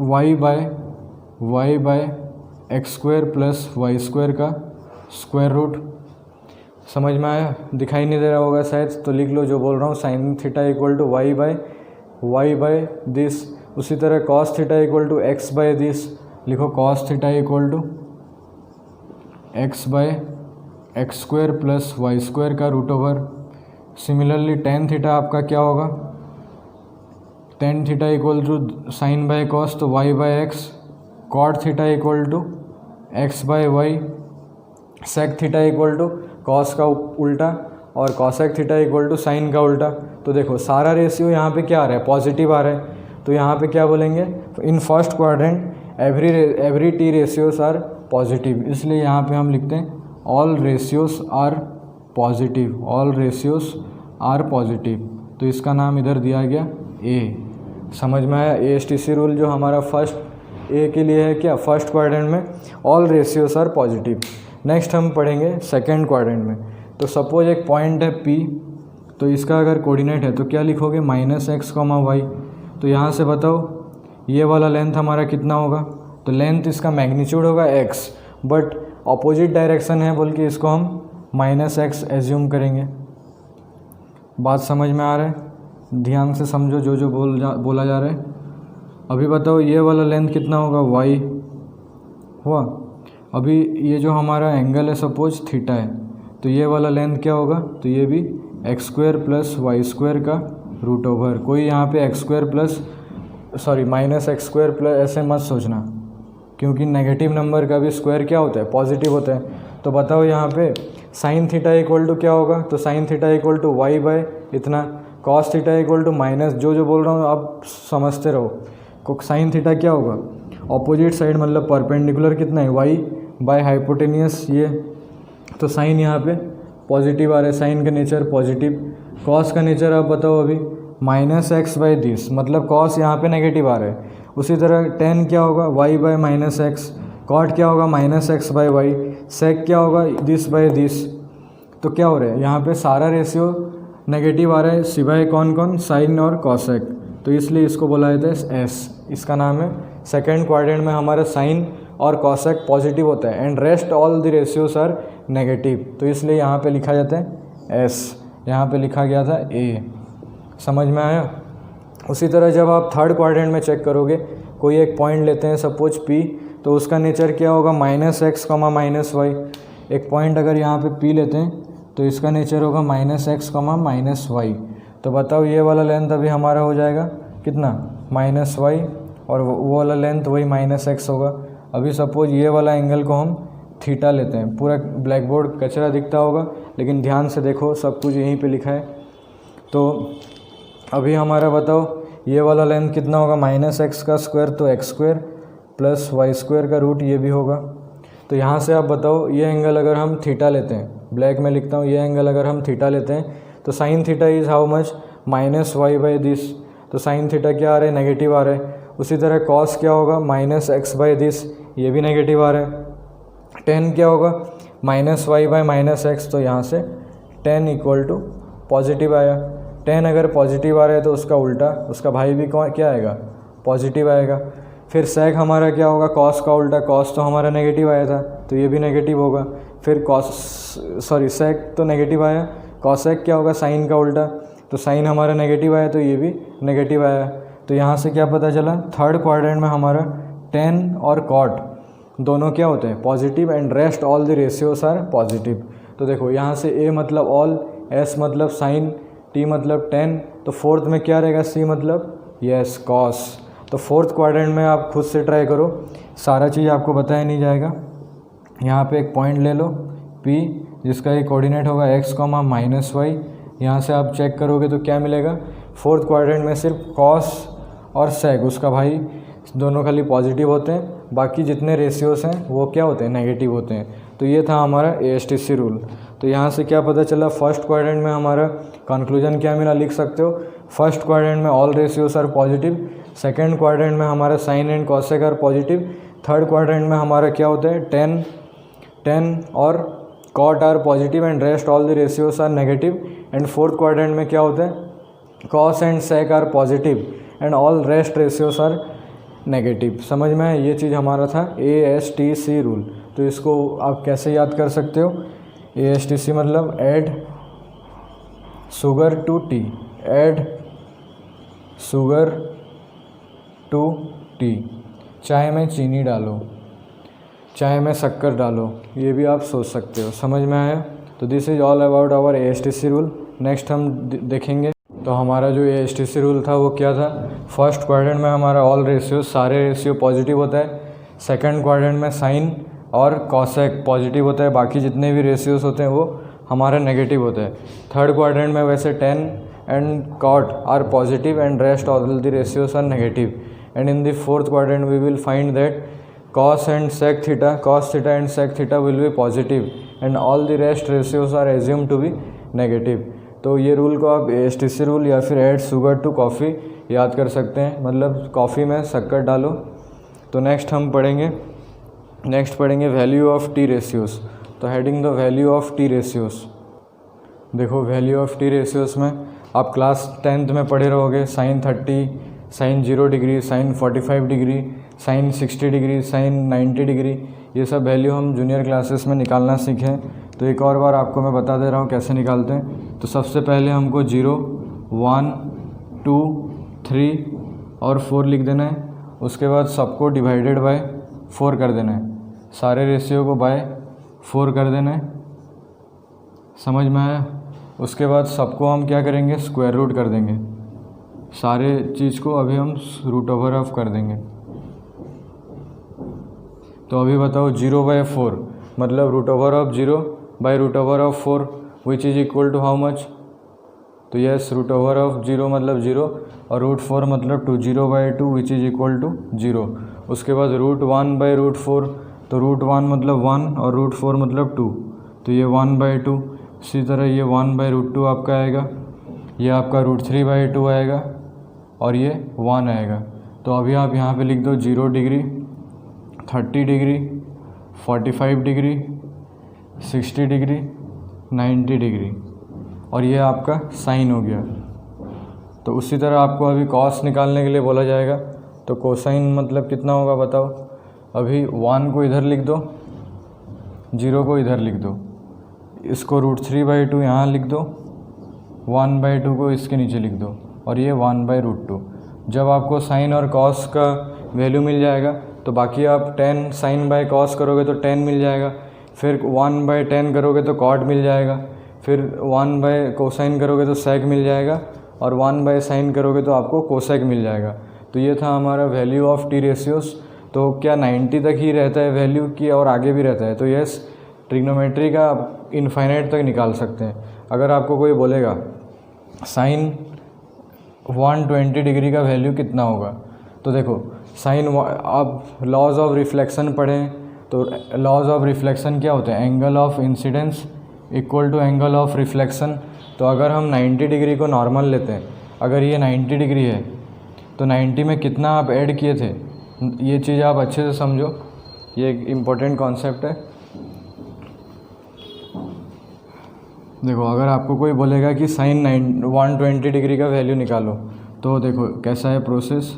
Y by X square plus Y square का स्क्वायर रूट। समझ में आया? दिखाई नहीं दे रहा होगा शायद, तो लिख लो जो बोल रहा हूँ। Sine theta equal to Y by this. उसी तरह cos theta equal to X by this. लिखो cos theta equal to X by X square plus Y square का root over. Similarly tan theta आपका क्या होगा? Tan theta equal to sine by cos, तो Y by X. Cot theta equal to X by Y. Sec theta equal to cos का उल्टा और cosec theta equal to sign का उल्टा। तो देखो सारा रेशियो यहाँ पे क्या आ रहा है? पॉजिटिव आ रहा है। तो यहाँ पे क्या बोलेंगे? In first quadrant every T ratios are positive, इसलिए यहाँ पे हम लिखते हैं all ratios are positive, all ratios are positive. तो इसका नाम इधर दिया गया A। समझ में आया? ASTC रूल जो हमारा फर्स्ट A के लिए है क्या? फर्स्ट क्वाड्रेंट में all ratios are positive. Next हम पढ़ेंगे सेकेंड क्वाड्रेंट में। तो सपोज एक पॉइंट है P, तो इसका अगर कोऑर्डिनेट है तो क्या लिखोगे? Minus X, Y. तो यहाँ से बताओ ये वाला लेंथ हमारा कितना होगा? तो लेंथ इसका मैग्नीट्यूड होगा x, बट अपोजिट डायरेक्शन है बोल के इसको हम माइनस एक्स एज्यूम करेंगे। बात समझ में आ रहा है? ध्यान से समझो जो बोला जा रहा है। अभी बताओ ये वाला लेंथ कितना होगा? y हुआ। अभी ये जो हमारा एंगल है सपोज थीटा है, तो ये वाला लेंथ क्या होगा, तो ये भी X square plus Y square का रूट ओवर, कोई यहाँ पे X square plus minus X square plus ऐसे मत सोचना, क्योंकि नेगेटिव नंबर का भी स्क्वायर क्या होता है, पॉजिटिव होता है। तो बताओ यहाँ पे साइन थीटा इक्वल टू क्या होगा, तो sine theta equal to Y by इतना, cos theta equal to minus, जो बोल रहा हूँ आप समझते रहो। साइन थीटा क्या होगा, ऑपोजिट साइड मतलब परपेंडिकुलर कितना है, वाई बाय हाइपोटेनियस ये, तो साइन यहाँ पे पॉजिटिव आ रहा है, साइन का नेचर पॉजिटिव। कॉस का नेचर आप बताओ अभी माइनस एक्स बाई दिस, मतलब कॉस यहाँ पे नेगेटिव आ रहा है। उसी तरह टेन क्या होगा, Y by minus X, cot क्या होगा minus X by Y, sec क्या होगा दिस बाय दिस। तो क्या हो रहा है यहाँ पे सारा रेशियो नेगेटिव आ रहा है, सिवाय कौन कौन, साइन और कॉसेक, तो इसलिए इसको बोला जाता है एस, इसका नाम है। सेकेंड क्वाड्रेंट में हमारा साइन और कॉसेक पॉजिटिव होता है and rest all the ratios are negative, तो इसलिए यहाँ पे लिखा जाता है एस, यहाँ पे लिखा गया था ए। समझ में आया। उसी तरह जब आप थर्ड क्वाड्रेंट में चेक करोगे, कोई एक पॉइंट लेते हैं सपोज पी, तो उसका नेचर क्या होगा, minus X comma minus Y. एक पॉइंट अगर यहाँ पे पी लेते हैं तो इसका नेचर होगा minus X comma minus Y. तो बताओ ये वाला लेंथ अभी हमारा हो जाएगा कितना, माइनस वाई, और वो वाला लेंथ वही माइनस एक्स होगा। अभी सपोज ये वाला एंगल को हम थीटा लेते हैं, पूरा ब्लैक बोर्ड कचरा दिखता होगा, लेकिन ध्यान से देखो सब कुछ यहीं पे लिखा है। तो अभी हमारा बताओ ये वाला लेंथ कितना होगा, माइनस एक्स का स्क्वायर, तो X square plus Y square का रूट ये भी होगा। तो यहाँ से आप बताओ ये एंगल अगर हम थीटा लेते हैं, ब्लैक में लिखता हूँ, ये एंगल अगर हम थीटा लेते हैं तो sine theta is how much, minus Y by this, तो साइन थीटा क्या आ रहा है, नेगेटिव आ रहा है। उसी तरह कॉस क्या होगा, माइनस एक्स बाई दिस, ये भी नेगेटिव आ रहा है। टेन क्या होगा, minus Y by minus X, तो यहाँ से टेन इक्वल टू पॉजिटिव आया। टेन अगर पॉजिटिव आ रहा है तो उसका उल्टा, उसका भाई भी क्या आएगा, पॉजिटिव आएगा। फिर सेक हमारा क्या होगा, कॉस का उल्टा, कॉस तो हमारा नेगेटिव आया था तो ये भी नेगेटिव होगा। फिर सेक तो नेगेटिव आया, कॉसेक क्या होगा, साइन का उल्टा, तो साइन हमारा नेगेटिव आया तो ये भी नेगेटिव आया। तो यहाँ से क्या पता चला, थर्ड क्वाड्रेंट में हमारा टेन और कॉट दोनों क्या होते हैं, positive, and rest all the ratios are positive. तो देखो यहाँ से ए मतलब ऑल, एस मतलब साइन, टी मतलब टेन, तो फोर्थ में क्या रहेगा, सी मतलब यस कॉस। तो फोर्थ क्वाड्रेंट में आप खुद से ट्राई करो, सारा चीज़ आपको बताया नहीं जाएगा। यहाँ पे एक पॉइंट ले लो P, जिसका ये कोऑर्डिनेट होगा x कॉमा माइनस वाई। यहाँ से आप चेक करोगे तो क्या मिलेगा, फोर्थ क्वाड्रेंट में सिर्फ कॉस और सेक उसका भाई दोनों खाली पॉजिटिव होते हैं, बाकी जितने रेशियोस हैं वो क्या होते हैं, नेगेटिव होते हैं। तो ये था हमारा ASTC रूल। तो यहाँ से क्या पता चला, फर्स्ट क्वाड्रेंट में हमारा कंक्लूजन क्या मिला, लिख सकते हो, फर्स्ट क्वाड्रेंट में all ratios are positive, second quadrant में हमारा sine and cosec are positive, third quadrant में हमारा क्या होता है, टेन और cot are positive and rest all the ratios are negative, and fourth quadrant में क्या होता है, cos and sec are positive and all rest ratios are negative. समझ में है, ये चीज़ हमारा था ASTC रूल। तो इसको आप कैसे याद कर सकते हो, ASTC मतलब add sugar to tea, add sugar to tea, चाय में चीनी डालो, चाय में शक्कर डालो, ये भी आप सोच सकते हो। समझ में आया। तो this is all about our ASTC rule. Next हम देखेंगे तो हमारा जो ASTC रूल था वो क्या था, फर्स्ट क्वाड्रेंट में हमारा ऑल रेशियो, सारे रेशियो पॉजिटिव होता है, सेकंड क्वाड्रेंट में साइन और कॉसेक पॉजिटिव होता है, बाकी जितने भी रेशियोज होते हैं वो हमारा नेगेटिव होता है। थर्ड क्वाड्रेंट में वैसे tan and cot are positive and rest all the ratios are negative, and in the fourth quadrant we will find that cos and sec theta, cos theta and sec theta will be positive and all the rest ratios are assumed to be negative। तो ये rule को आप ASTC rule या फिर add sugar to coffee याद कर सकते हैं, मतलब कॉफ़ी में शक्कर डालो। तो नेक्स्ट पढ़ेंगे वैल्यू ऑफ टी रेशियोज़। तो heading the value of T ratios. देखो वैल्यू ऑफ टी रेशियोज़ में आप क्लास 10th में पढ़े रहोगे, sine 30, sine 0 degree, sine 45 degree, sine 60 degree, sine 90 degree, ये सब वैल्यू हम जूनियर क्लासेस में निकालना सीखें। तो एक और बार आपको मैं बता दे रहा हूँ कैसे निकालते हैं। तो सबसे पहले हमको 0, 1, 2, 3 और 4 लिख देना है। उसके बाद सबको डिवाइडेड बाय 4 कर देना है। सारे रेशियो को बाय 4 कर देना है। समझ में आया? उसके बाद सबको हम क्या करेंगे, स्क्वायर रूट कर देंगे। सारे चीज़ को अभी हम रूट ओवर ऑफ कर देंगे। तो अभी बताओ 0/4 मतलब root over of 0 by root over of 4 which is equal to how much? तो यस, रूट ओवर ऑफ 0 मतलब 0 और रूट 4 मतलब 2, 0/2 विच इज़ इक्वल टू 0। उसके बाद रूट 1 बाई रूट 4, तो रूट 1 मतलब 1 और रूट 4 मतलब 2, तो ये 1/2। इसी तरह ये 1/√2 आपका आएगा, ये आपका √3/2 आएगा और ये 1 आएगा। तो अभी आप यहाँ पे लिख दो 0 degree, 30 degree, 45 degree, 60 degree, 90 degree और ये आपका साइन हो गया। तो उसी तरह आपको अभी कॉस निकालने के लिए बोला जाएगा। तो कोसाइन मतलब कितना होगा बताओ? अभी 1 को इधर लिख दो, 0 को इधर लिख दो, इसको √3/2 यहाँ लिख दो, 1/2 को इसके नीचे लिख दो और ये 1/√2। जब आपको साइन और कॉस का वैल्यू मिल जाएगा तो बाकी आप 10 साइन बाय कॉस करोगे तो 10 मिल जाएगा, फिर 1/10 करोगे तो कॉट मिल जाएगा, फिर 1 बाय कोसाइन करोगे तो सेक मिल जाएगा और 1 बाय साइन करोगे तो आपको कोसेक मिल जाएगा। तो ये था हमारा वैल्यू ऑफ टी रेशियोस। तो क्या 90 तक ही रहता है वैल्यू की और आगे भी रहता है? तो यस, ट्रिग्नोमेट्री का इनफाइनाइट तक निकाल सकते हैं। अगर आपको कोई बोलेगा साइन 120 डिग्री का वैल्यू कितना होगा, तो देखो साइन, आप लॉज ऑफ रिफ्लेक्शन पढ़ें तो लॉज ऑफ रिफ्लेक्शन क्या होते हैं? Angle of incidence equal to angle of reflection. तो अगर हम 90 डिग्री को नॉर्मल लेते हैं, अगर ये 90 डिग्री है तो 90 में कितना आप ऐड किए थे, ये चीज़ आप अच्छे से समझो, ये एक इम्पोर्टेंट कॉन्सेप्ट है। देखो अगर आपको कोई बोलेगा कि साइन 120 डिग्री का वैल्यू निकालो, तो देखो कैसा है प्रोसेस,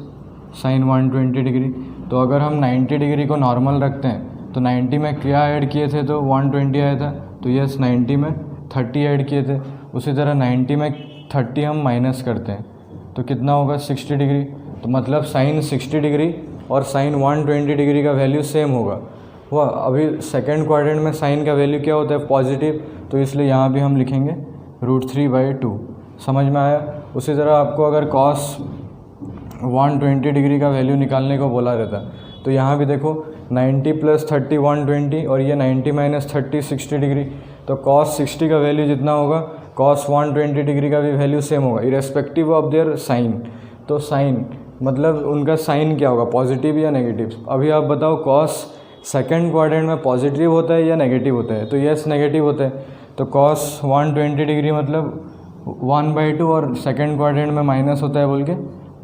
साइन 120 डिग्री। तो अगर हम 90 डिग्री को नॉर्मल रखते हैं तो 90 में क्या ऐड किए थे तो 120 आया था, तो यस 90 में 30 ऐड किए थे। उसी तरह 90 में 30 हम माइनस करते हैं तो कितना होगा 60 डिग्री। तो मतलब साइन 60 डिग्री और साइन 120 डिग्री का वैल्यू सेम होगा। हुआ? अभी सेकेंड क्वाड्रेंट में साइन का वैल्यू क्या होता है? पॉजिटिव, तो इसलिए यहाँ भी हम लिखेंगे √3/2। समझ में आया? उसी तरह आपको अगर कॉस 120 डिग्री का वैल्यू निकालने को बोला रहता तो यहाँ भी देखो 90 + 30 120 और ये 90 - 30 60 डिग्री। तो कॉस 60 का वैल्यू जितना होगा कॉस 120 डिग्री का भी वैल्यू सेम होगा इरेस्पेक्टिव ऑफ देयर साइन। तो साइन मतलब उनका साइन क्या होगा, पॉजिटिव या नेगेटिव? अभी आप बताओ कॉस सेकंड क्वाड्रेंट में पॉजिटिव होता है या नेगेटिव होता है? तो यस नेगेटिव होता है। तो कॉस 120 डिग्री मतलब 1/2 और सेकंड क्वाड्रेंट में माइनस होता है बोल के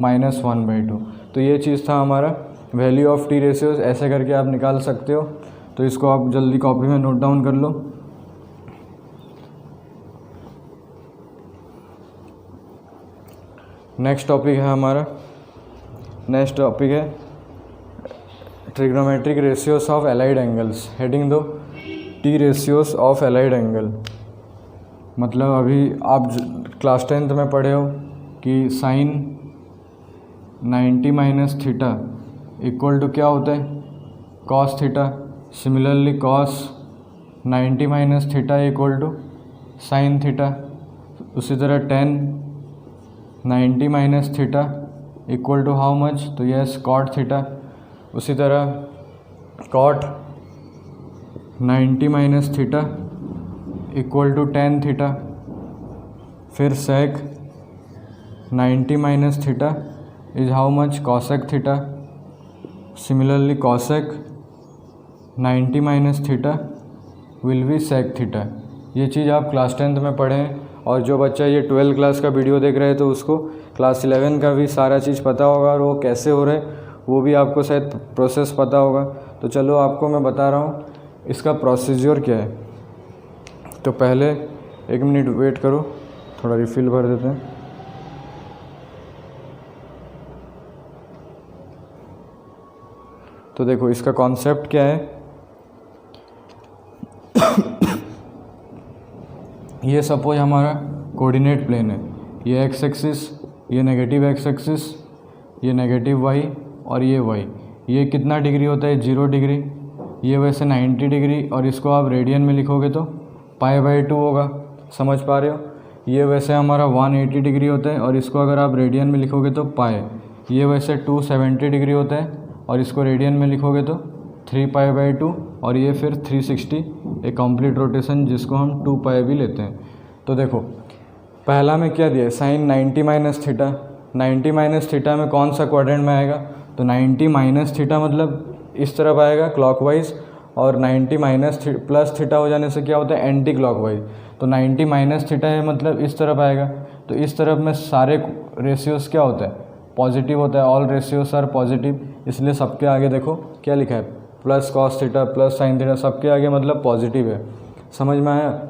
-1/2। तो ये चीज़ था हमारा वैल्यू ऑफ टी रेशियोज। ऐसे करके आप निकाल सकते हो। तो इसको आप जल्दी कॉपी में नोट डाउन कर लो। नेक्स्ट टॉपिक है हमारा, नेक्स्ट टॉपिक है trigonometric ratios of allied angles. Heading दो T ratios of allied angle. मतलब अभी आप क्लास 10th में पढ़े हो कि साइन 90 - थीटा इक्वल टू क्या होता है? Cos theta. Similarly cos 90 - theta equal to sine theta. उसी तरह tan 90 - theta equal to how much? तो यस कॉट थीटा। उसी तरह cot 90 - theta equal to tan theta. फिर sec 90 - theta is how much? Cosec theta. Similarly cosec 90 - theta will be sec theta. ये चीज़ आप class 10th में पढ़ें। और जो बच्चा ये 12th क्लास का वीडियो देख रहे हैं तो उसको क्लास 11 का भी सारा चीज़ पता होगा और वो कैसे हो रहा है वो भी आपको शायद प्रोसेस पता होगा। तो चलो आपको मैं बता रहा हूँ इसका प्रोसीजर क्या है। तो पहले 1 मिनट वेट करो, थोड़ा रिफ़िल भर देते हैं। तो देखो इसका कॉन्सेप्ट क्या है। ये सपोज हमारा कोऑर्डिनेट प्लेन है, ये एक्स एक्सिस, ये नेगेटिव एक्स एक्सिस, ये नेगेटिव वाई और ये वाई। ये कितना डिग्री होता है? 0 डिग्री। ये वैसे 90 डिग्री और इसको आप रेडियन में लिखोगे तो π/2 होगा, समझ पा रहे हो। ये वैसे हमारा 180 डिग्री होता है और इसको अगर आप रेडियन में लिखोगे तो पाए। ये वैसे 270 डिग्री होता है और इसको रेडियन में लिखोगे तो 3π/2 और ये फिर 360 एक कंप्लीट रोटेशन जिसको हम 2π भी लेते हैं। तो देखो पहला में क्या दिया है, sine 90 minus theta. 90 minus theta में कौन सा क्वाड्रेंट में आएगा, तो 90 माइनस थीटा मतलब इस तरफ आएगा क्लॉकवाइज, और 90 माइनस प्लस थीटा हो जाने से क्या होता है एंटी क्लॉकवाइज। तो 90 माइनस थीटा है मतलब इस तरफ आएगा, तो इस तरफ में सारे रेशियोज़ क्या होता है पॉजिटिव होता है, ऑल रेशियोज आर पॉजिटिव, इसलिए सबके आगे देखो क्या लिखा है plus cos theta plus sine theta, सबके आगे मतलब पॉजिटिव है, समझ में आया।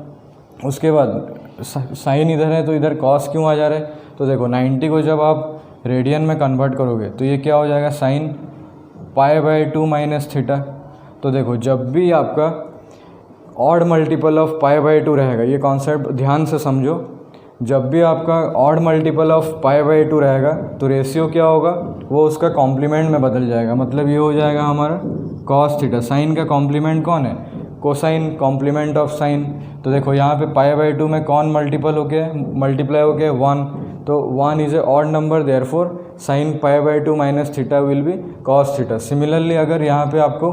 उसके बाद साइन इधर है तो इधर कॉस क्यों आ जा रहा है, तो देखो 90 को जब आप रेडियन में कन्वर्ट करोगे तो ये क्या हो जाएगा साइन π/2 माइनस थीटा। तो देखो जब भी आपका ऑड मल्टीपल ऑफ π/2 रहेगा, ये कॉन्सेप्ट ध्यान से समझो, जब भी आपका ऑड मल्टीपल ऑफ π/2 रहेगा तो रेशियो क्या होगा वो उसका कॉम्प्लीमेंट में बदल जाएगा, मतलब ये हो जाएगा हमारा कॉस थीटा। साइन का कॉम्प्लीमेंट कौन है, कोसाइन, कॉम्प्लीमेंट ऑफ साइन। तो देखो यहाँ पे π/2 में कौन मल्टीप्लाई हो गया 1, तो 1 is a odd number, therefore sine π/2 minus theta will be cos theta. Similarly अगर यहाँ पे आपको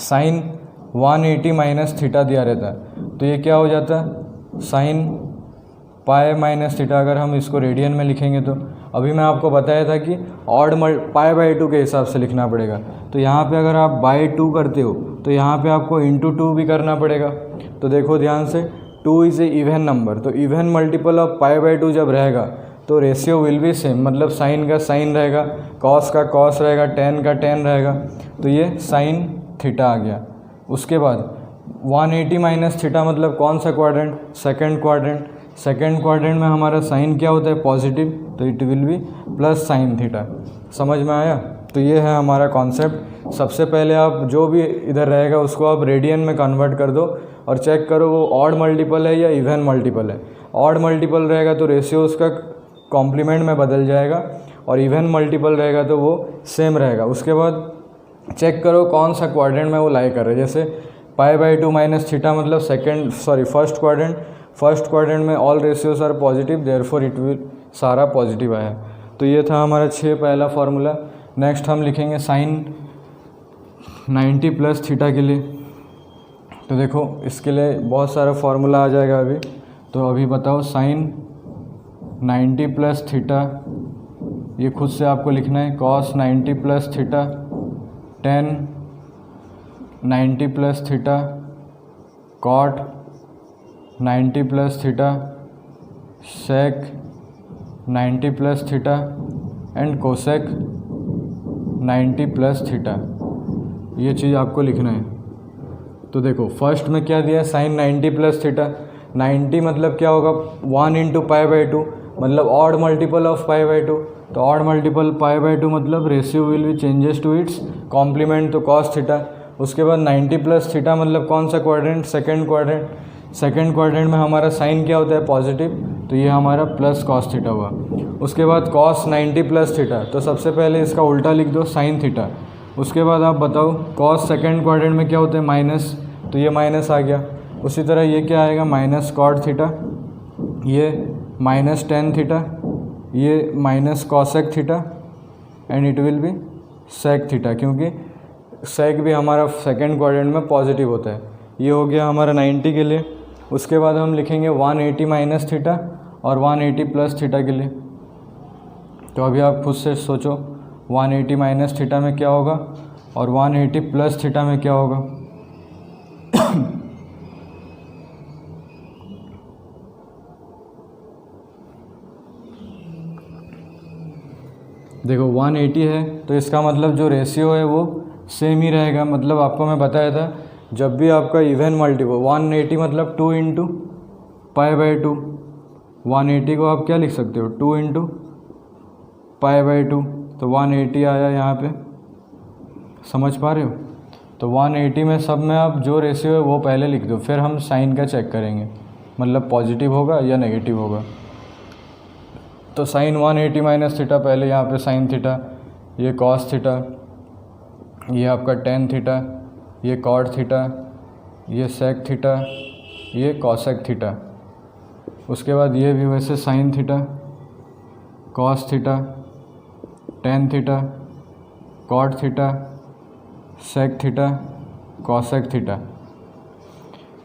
साइन 180 माइनस थीटा दिया रहता है तो ये क्या हो जाता है साइन पाई माइनस थीटा। अगर हम इसको रेडियन में लिखेंगे तो अभी मैं आपको बताया था कि ऑड π/2 के हिसाब से लिखना पड़ेगा, तो यहाँ पे अगर आप /2 करते हो तो यहाँ पे आपको × 2 भी करना पड़ेगा। तो देखो ध्यान से 2 इज़ ए इवन नंबर, तो इवन मल्टीपल ऑफ π/2 जब रहेगा तो रेशियो विल बी सेम, मतलब साइन का साइन रहेगा, कॉस का कॉस रहेगा, टेन का टेन रहेगा, तो ये साइन थीटा आ गया। उसके बाद 180 माइनस थीटा मतलब कौन सा quadrant, second quadrant. Second quadrant में हमारा साइन क्या होता है पॉजिटिव, तो it will B plus sine theta. समझ में आया। तो ये है हमारा कॉन्सेप्ट। सबसे पहले आप जो भी इधर रहेगा उसको आप रेडियन में कन्वर्ट कर दो और चेक करो वो ऑड मल्टीपल है या इवन मल्टीपल है। ऑड मल्टीपल रहेगा तो रेशियो उसका कॉम्प्लीमेंट में बदल जाएगा, और इवन मल्टीपल रहेगा तो वो सेम रहेगा। उसके बाद चेक करो कौन सा क्वाड्रेंट में वो लाई कर रहे हैं। जैसे π/2 माइनस थीटा मतलब फर्स्ट क्वाड्रेंट, फर्स्ट क्वाड्रेंट में all ratios are positive, therefore it will सारा पॉजिटिव आया। तो ये था हमारा 6 पहला फार्मूला। नेक्स्ट हम लिखेंगे साइन 90 प्लस थीटा के लिए। तो देखो इसके लिए बहुत सारा फार्मूला आ जाएगा अभी, तो अभी बताओ साइन 90 प्लस थीटा, ये खुद से आपको लिखना है, cos 90 plus theta, tan 90 plus theta, cot 90 plus theta, sec 90 plus theta and cosec 90 plus theta. ये चीज़ आपको लिखना है। तो देखो फर्स्ट में क्या दिया है साइन 90 प्लस थीटा। 90 मतलब क्या होगा 1 × π/2 मतलब ऑड मल्टीपल ऑफ π/2, तो ऑड मल्टीपल π/2 मतलब ratio will be changes to its complement, तो कॉस थीटा। उसके बाद 90 प्लस थीटा मतलब कौन सा quadrant, second quadrant. Second quadrant में हमारा साइन क्या होता है पॉजिटिव, तो ये हमारा प्लस कॉस थीटा हुआ। उसके बाद कॉस 90 प्लस थीटा, तो सबसे पहले इसका उल्टा लिख दो साइन थीटा। उसके बाद आप बताओ कॉस सेकंड क्वाड्रेंट में क्या होता है माइनस, तो ये माइनस आ गया। उसी तरह ये क्या आएगा माइनस कॉट थीटा, ये माइनस टेन थीटा, ये minus cosec theta and it will be sec theta, क्योंकि सेक भी हमारा सेकंड क्वाड्रेंट में पॉजिटिव होता है। ये हो गया हमारा 90 के लिए। उसके बाद हम लिखेंगे 180 माइनस थीटा और 180 प्लस थीटा के लिए। तो अभी आप खुद से सोचो 180 माइनस थीटा में क्या होगा और 180 प्लस थीटा में क्या होगा। देखो 180 है तो इसका मतलब जो रेशियो है वो सेम ही रहेगा। मतलब आपको मैं बताया था जब भी आपका इवन मल्टीपल 180 मतलब 2 × π/2, 180 को आप क्या लिख सकते हो 2 × π/2, तो 180 आया यहाँ पे, समझ पा रहे हो। तो 180 में सब में आप जो रेशियो है वो पहले लिख दो, फिर हम साइन का चेक करेंगे मतलब पॉजिटिव होगा या नेगेटिव होगा। तो साइन 180 माइनस थीटा, पहले यहाँ पे साइन थीटा, ये कॉस थीटा, ये आपका टेन थीटा, ये कॉट थीटा, ये सेक थीटा, ये कॉसेक थीटा। उसके बाद ये भी वैसे sine theta, cos theta, tan theta, cot theta, sec theta, cosec theta.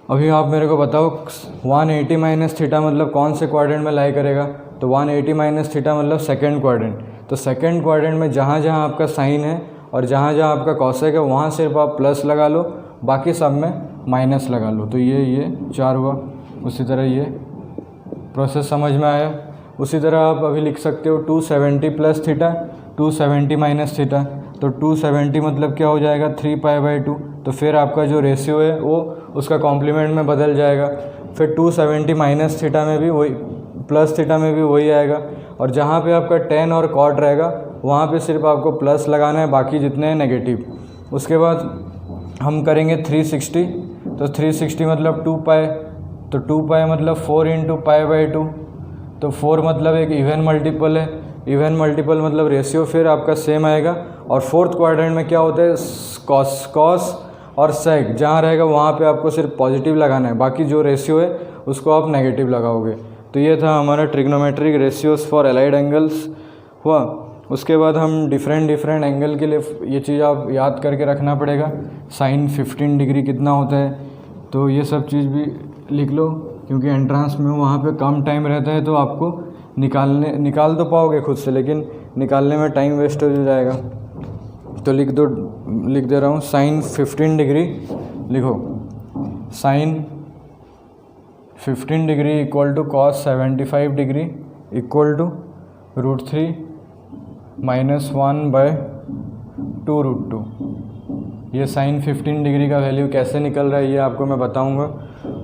अभी आप मेरे को बताओ 180 माइनस थीटा मतलब कौन से क्वाड्रेंट में लाई करेगा? तो 180 माइनस थीटा मतलब सेकेंड क्वाड्रेंट। तो सेकेंड क्वाड्रेंट में जहाँ जहाँ आपका साइन है और जहाँ जहाँ आपका कॉसेक है वहाँ सिर्फ आप प्लस लगा लो, बाकी सब में माइनस लगा लो। तो ये 4 हुआ। उसी तरह ये प्रोसेस समझ में आया। उसी तरह आप अभी लिख सकते हो 270 प्लस थीटा, 270 माइनस थीटा। तो 270 मतलब क्या हो जाएगा? 3π/2। तो फिर आपका जो रेशियो है वो उसका कॉम्प्लीमेंट में बदल जाएगा। फिर 270 माइनस थीटा में भी वही, प्लस थीटा में भी वही आएगा। और जहाँ पे आपका टेन और कॉट रहेगा वहाँ पे सिर्फ आपको प्लस लगाना है, बाकी जितने हैं नेगेटिव। उसके बाद हम करेंगे 360। तो 360 मतलब 2π। तो 2π मतलब 4 × π/2। तो 4 मतलब एक इवन मल्टीपल है। इवन मल्टीपल मतलब रेशियो फिर आपका सेम आएगा। और फोर्थ क्वाड्रेंट में क्या होता है? कॉस और सेक जहाँ रहेगा वहाँ पे आपको सिर्फ पॉजिटिव लगाना है, बाकी जो रेशियो है उसको आप नेगेटिव लगाओगे। तो ये था हमारा trigonometric ratios for allied angles हुआ। उसके बाद हम डिफरेंट एंगल के लिए ये चीज़ आप याद करके रखना पड़ेगा। साइन 15 डिग्री कितना होता है, तो ये सब चीज़ भी लिख लो, क्योंकि एंट्रेंस में वहाँ पे कम टाइम रहता है तो आपको निकाल तो पाओगे खुद से, लेकिन निकालने में टाइम वेस्ट हो जाएगा। तो लिख दे रहा हूँ साइन 15 डिग्री लिखो। Sine 15 degree equal to cos 75 degree equal to √3 - 1/2 √2। ये साइन 15 डिग्री का वैल्यू कैसे निकल रहा है ये आपको मैं बताऊंगा।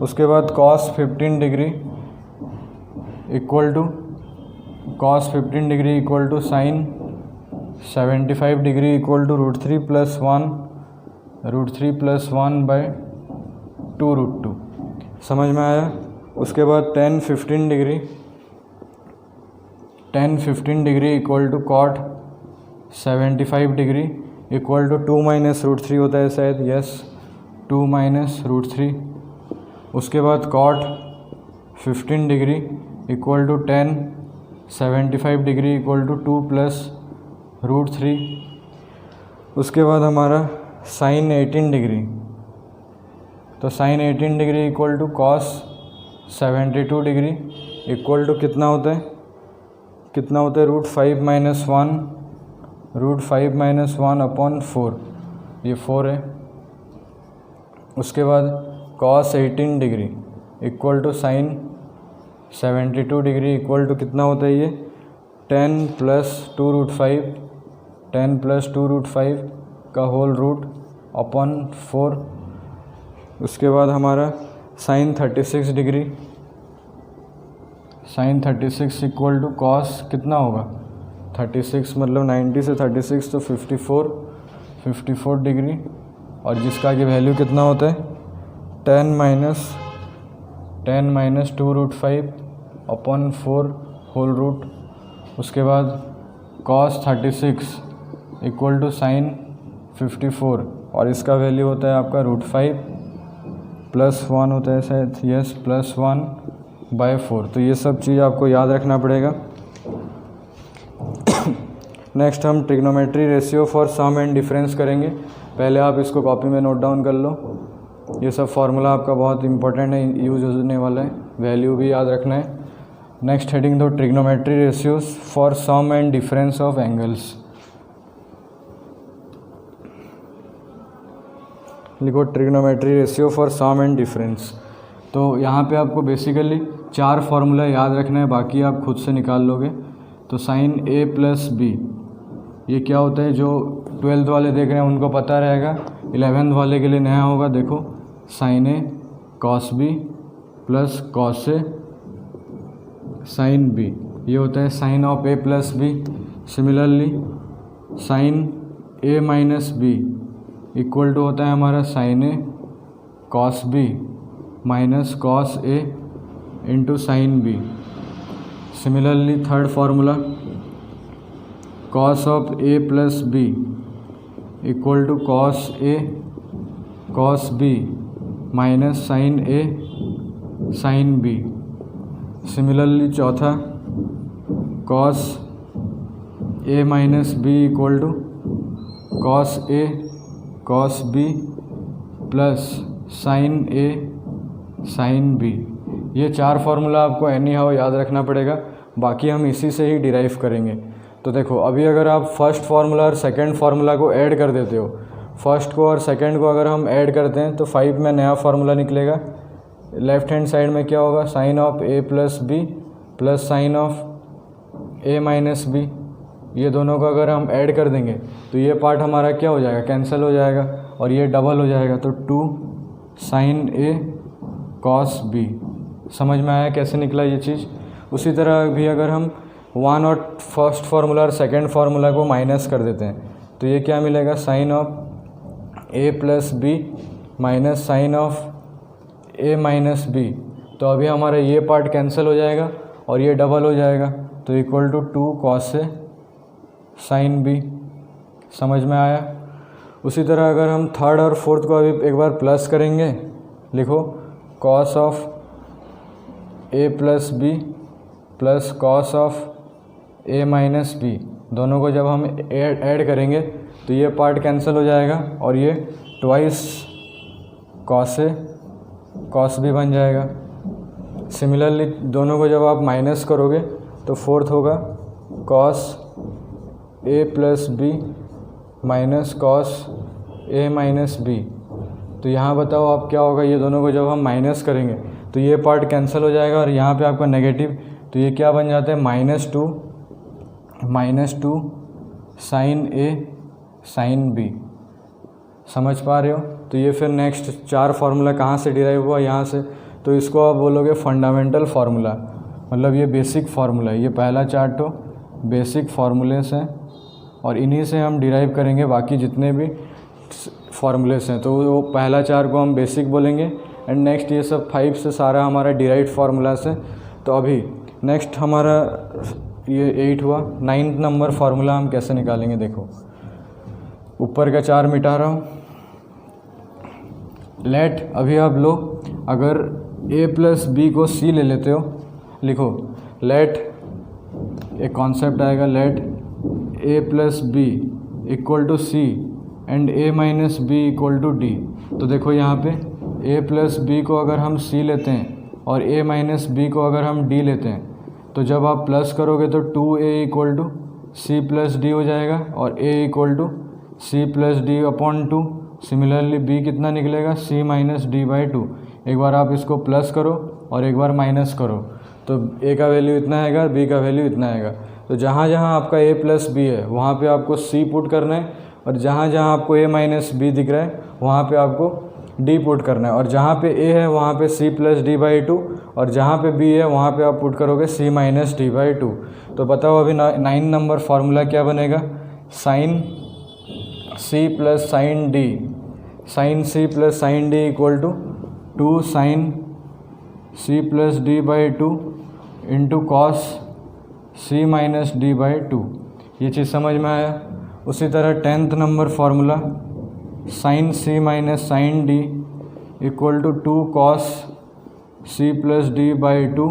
उसके बाद cos 15 degree equal to sine 75 degree equal to √3 + 1/2 √2। समझ में आया? उसके बाद tan 15 degree equal to cot 75 degree equal to 2 - √3 होता है शायद, यस 2 - √3। उसके बाद cot 15 degree equal to tan 75 degree equal to 2 + √3। उसके बाद हमारा साइन 18 डिग्री। तो sine 18 degree equal to cos 72 degree equal to कितना होता है? √5 - 1/4। ये 4 है। उसके बाद cos 18 degree equal to sine 72 degree equal to कितना होता है? ये 10 + 2 √5 का होल √4। उसके बाद हमारा sine 36 degree equal to cos कितना होगा? 36 मतलब 90 से 36 तो 54 डिग्री, और जिसका कि वैल्यू कितना होता है? 10 - 2 √5/4 होल रूट। उसके बाद कॉस 36 इक्वल टू साइन 54, और इसका वैल्यू होता है आपका √5 + 1 होता है शायद, यस +1/4। तो ये सब चीज़ आपको याद रखना पड़ेगा। नेक्स्ट हम trigonometry ratio for sum and difference करेंगे। पहले आप इसको कॉपी में नोट डाउन कर लो। ये सब फार्मूला आपका बहुत इंपॉर्टेंट है, यूज होने वाला है, वैल्यू भी याद रखना है। नेक्स्ट हेडिंग दो trigonometry ratios for sum and difference of angles. लिखो trigonometry ratio for sum and difference. तो यहाँ पे आपको बेसिकली 4 फार्मूला याद रखना है, बाकी आप खुद से निकाल लोगे। तो साइन A + B ये क्या होता है? जो 12th वाले देख रहे हैं उनको पता रहेगा, 11th वाले के लिए नया होगा। देखो sine A cos B + cos A sine B, ये होता है sine of A + B। Similarly sine A - B equal to होता है हमारा sine A cos B - cos A into sine B। Similarly third formula cos of A + B equal to cos A cos B minus sine A sine B. Similarly चौथा cos A minus B equal to cos A cos B plus sign A sine B. ये 4 formula आपको any how याद रखना पड़ेगा, बाकी हम इसी से ही डिराइव करेंगे। तो देखो अभी अगर आप फर्स्ट फार्मूला और सेकंड फार्मूला को ऐड कर देते हो, फर्स्ट को और सेकंड को अगर हम ऐड करते हैं तो 5 में नया फार्मूला निकलेगा। लेफ्ट हैंड साइड में क्या होगा, sine of A plus B plus sine of A minus B. ये दोनों को अगर हम ऐड कर देंगे तो ये पार्ट हमारा क्या हो जाएगा, कैंसिल हो जाएगा और ये डबल हो जाएगा। तो 2 साइन ए कॉस बी। समझ में आया कैसे निकला ये चीज़। उसी तरह भी अगर हम 1 और फर्स्ट फार्मूला और सेकंड फार्मूला को माइनस कर देते हैं तो ये क्या मिलेगा, sine of A plus B minus sine of A minus B. तो अभी हमारा ये पार्ट कैंसिल हो जाएगा और ये डबल हो जाएगा, तो equal to 2 cos A sine B. समझ में आया। उसी तरह अगर हम थर्ड और फोर्थ को अभी एक बार प्लस करेंगे, लिखो cos of A plus B plus cos of A minus B. दोनों को जब हम ऐड करेंगे तो ये पार्ट कैंसिल हो जाएगा और ये twice cos A cos B बन जाएगा। सिमिलरली दोनों को जब आप माइनस करोगे तो फोर्थ होगा cos A plus B minus cos A minus B. तो यहाँ बताओ आप क्या होगा, ये दोनों को जब हम माइनस करेंगे तो ये पार्ट कैंसिल हो जाएगा और यहाँ पे आपका नेगेटिव, तो ये क्या बन जाता है, -2 साइन ए साइन बी। समझ पा रहे हो। तो ये फिर नेक्स्ट 4 फार्मूला कहाँ से डिराइव हुआ, यहाँ से। तो इसको आप बोलोगे फंडामेंटल फार्मूला, मतलब ये बेसिक फार्मूला है। ये पहला 4 तो बेसिक फार्मूलेस हैं और इन्हीं से हम डिराइव करेंगे बाकी जितने भी फार्मूलेस हैं। तो वो पहला 4 को हम बेसिक बोलेंगे एंड नेक्स्ट ये सब 5 से सारा हमारा डिराइव्ड फार्मूलास है। तो अभी नेक्स्ट हमारा ये 8 हुआ। 9th नंबर फार्मूला हम कैसे निकालेंगे, देखो ऊपर का 4 मिटा रहा हूँ। लेट अभी आप लो, अगर a प्लस बी को c ले लेते हो, लिखो लेट, एक कॉन्सेप्ट आएगा, let a plus B equal to C and a minus B equal to D. तो देखो यहाँ पे a प्लस बी को अगर हम c लेते हैं और a माइनस बी को अगर हम d लेते हैं, तो जब आप प्लस करोगे तो 2a equal to C plus D हो जाएगा और a equal to C plus D upon 2। Similarly b कितना निकलेगा, c माइनस डी बाई 2। एक बार आप इसको प्लस करो और एक बार माइनस करो, तो a का वैल्यू इतना आएगा, b का वैल्यू इतना आएगा। तो जहाँ जहाँ आपका a प्लस बी है वहाँ पे आपको c पुट करना है और जहाँ जहाँ आपको a माइनस बी दिख रहा है वहाँ पे आपको d पुट करना है। और जहाँ पे a है वहाँ पे c प्लस डी बाई 2 और जहाँ पे b है वहाँ पे आप पुट करोगे c माइनस डी बाई 2। तो बताओ अभी 9 नंबर फार्मूला क्या बनेगा, sine c plus sine D, sine c plus sine D equal to 2 sine c plus D by 2 into cos c minus D by 2। ये चीज़ समझ में आया। उसी तरह 10th number formula, sine c minus sine D equal to 2 cos c plus D by 2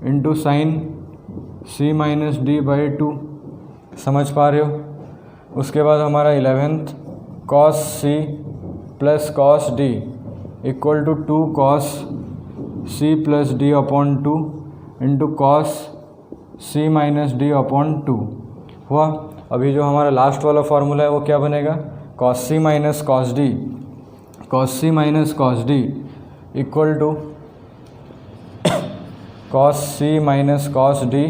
into sine c minus D by 2। समझ पा रहे हो। उसके बाद हमारा 11th, cos c plus cos D equal to 2 cos c plus D upon 2 into cos c minus D upon 2 हुआ। अभी जो हमारा लास्ट वाला फार्मूला है वो क्या बनेगा, cos c minus cos D, cos c minus cos D equal to cos c minus cos D